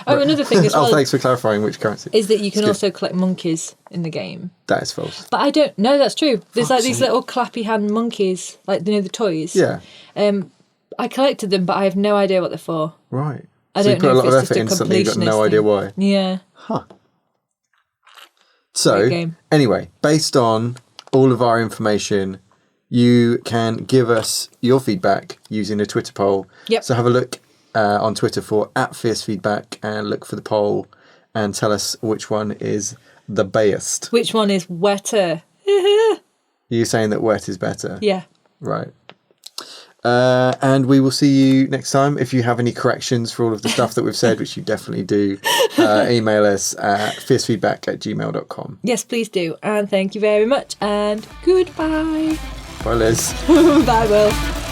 Oh, another thing as well. Thanks for clarifying which currency. Is that you can also collect monkeys in the game. That is false. But I don't... No, that's true. There's these little clappy hand monkeys, the toys. Yeah. I collected them, but I have no idea what they're for. Right. I so don't you put know a lot if of it's effort in just a something you got no idea why. Yeah. Huh. So, anyway, based on all of our information, you can give us your feedback using a Twitter poll. Yep. So have a look on Twitter for @FierceFeedback and look for the poll and tell us which one is the best. Which one is wetter? You're saying that wet is better? Yeah. Right. And we will see you next time. If you have any corrections for all of the stuff that we've said, which you definitely do, email us at fiercefeedback@gmail.com. Yes, please do. And thank you very much. And goodbye. Bye, Liz. Bye, Will.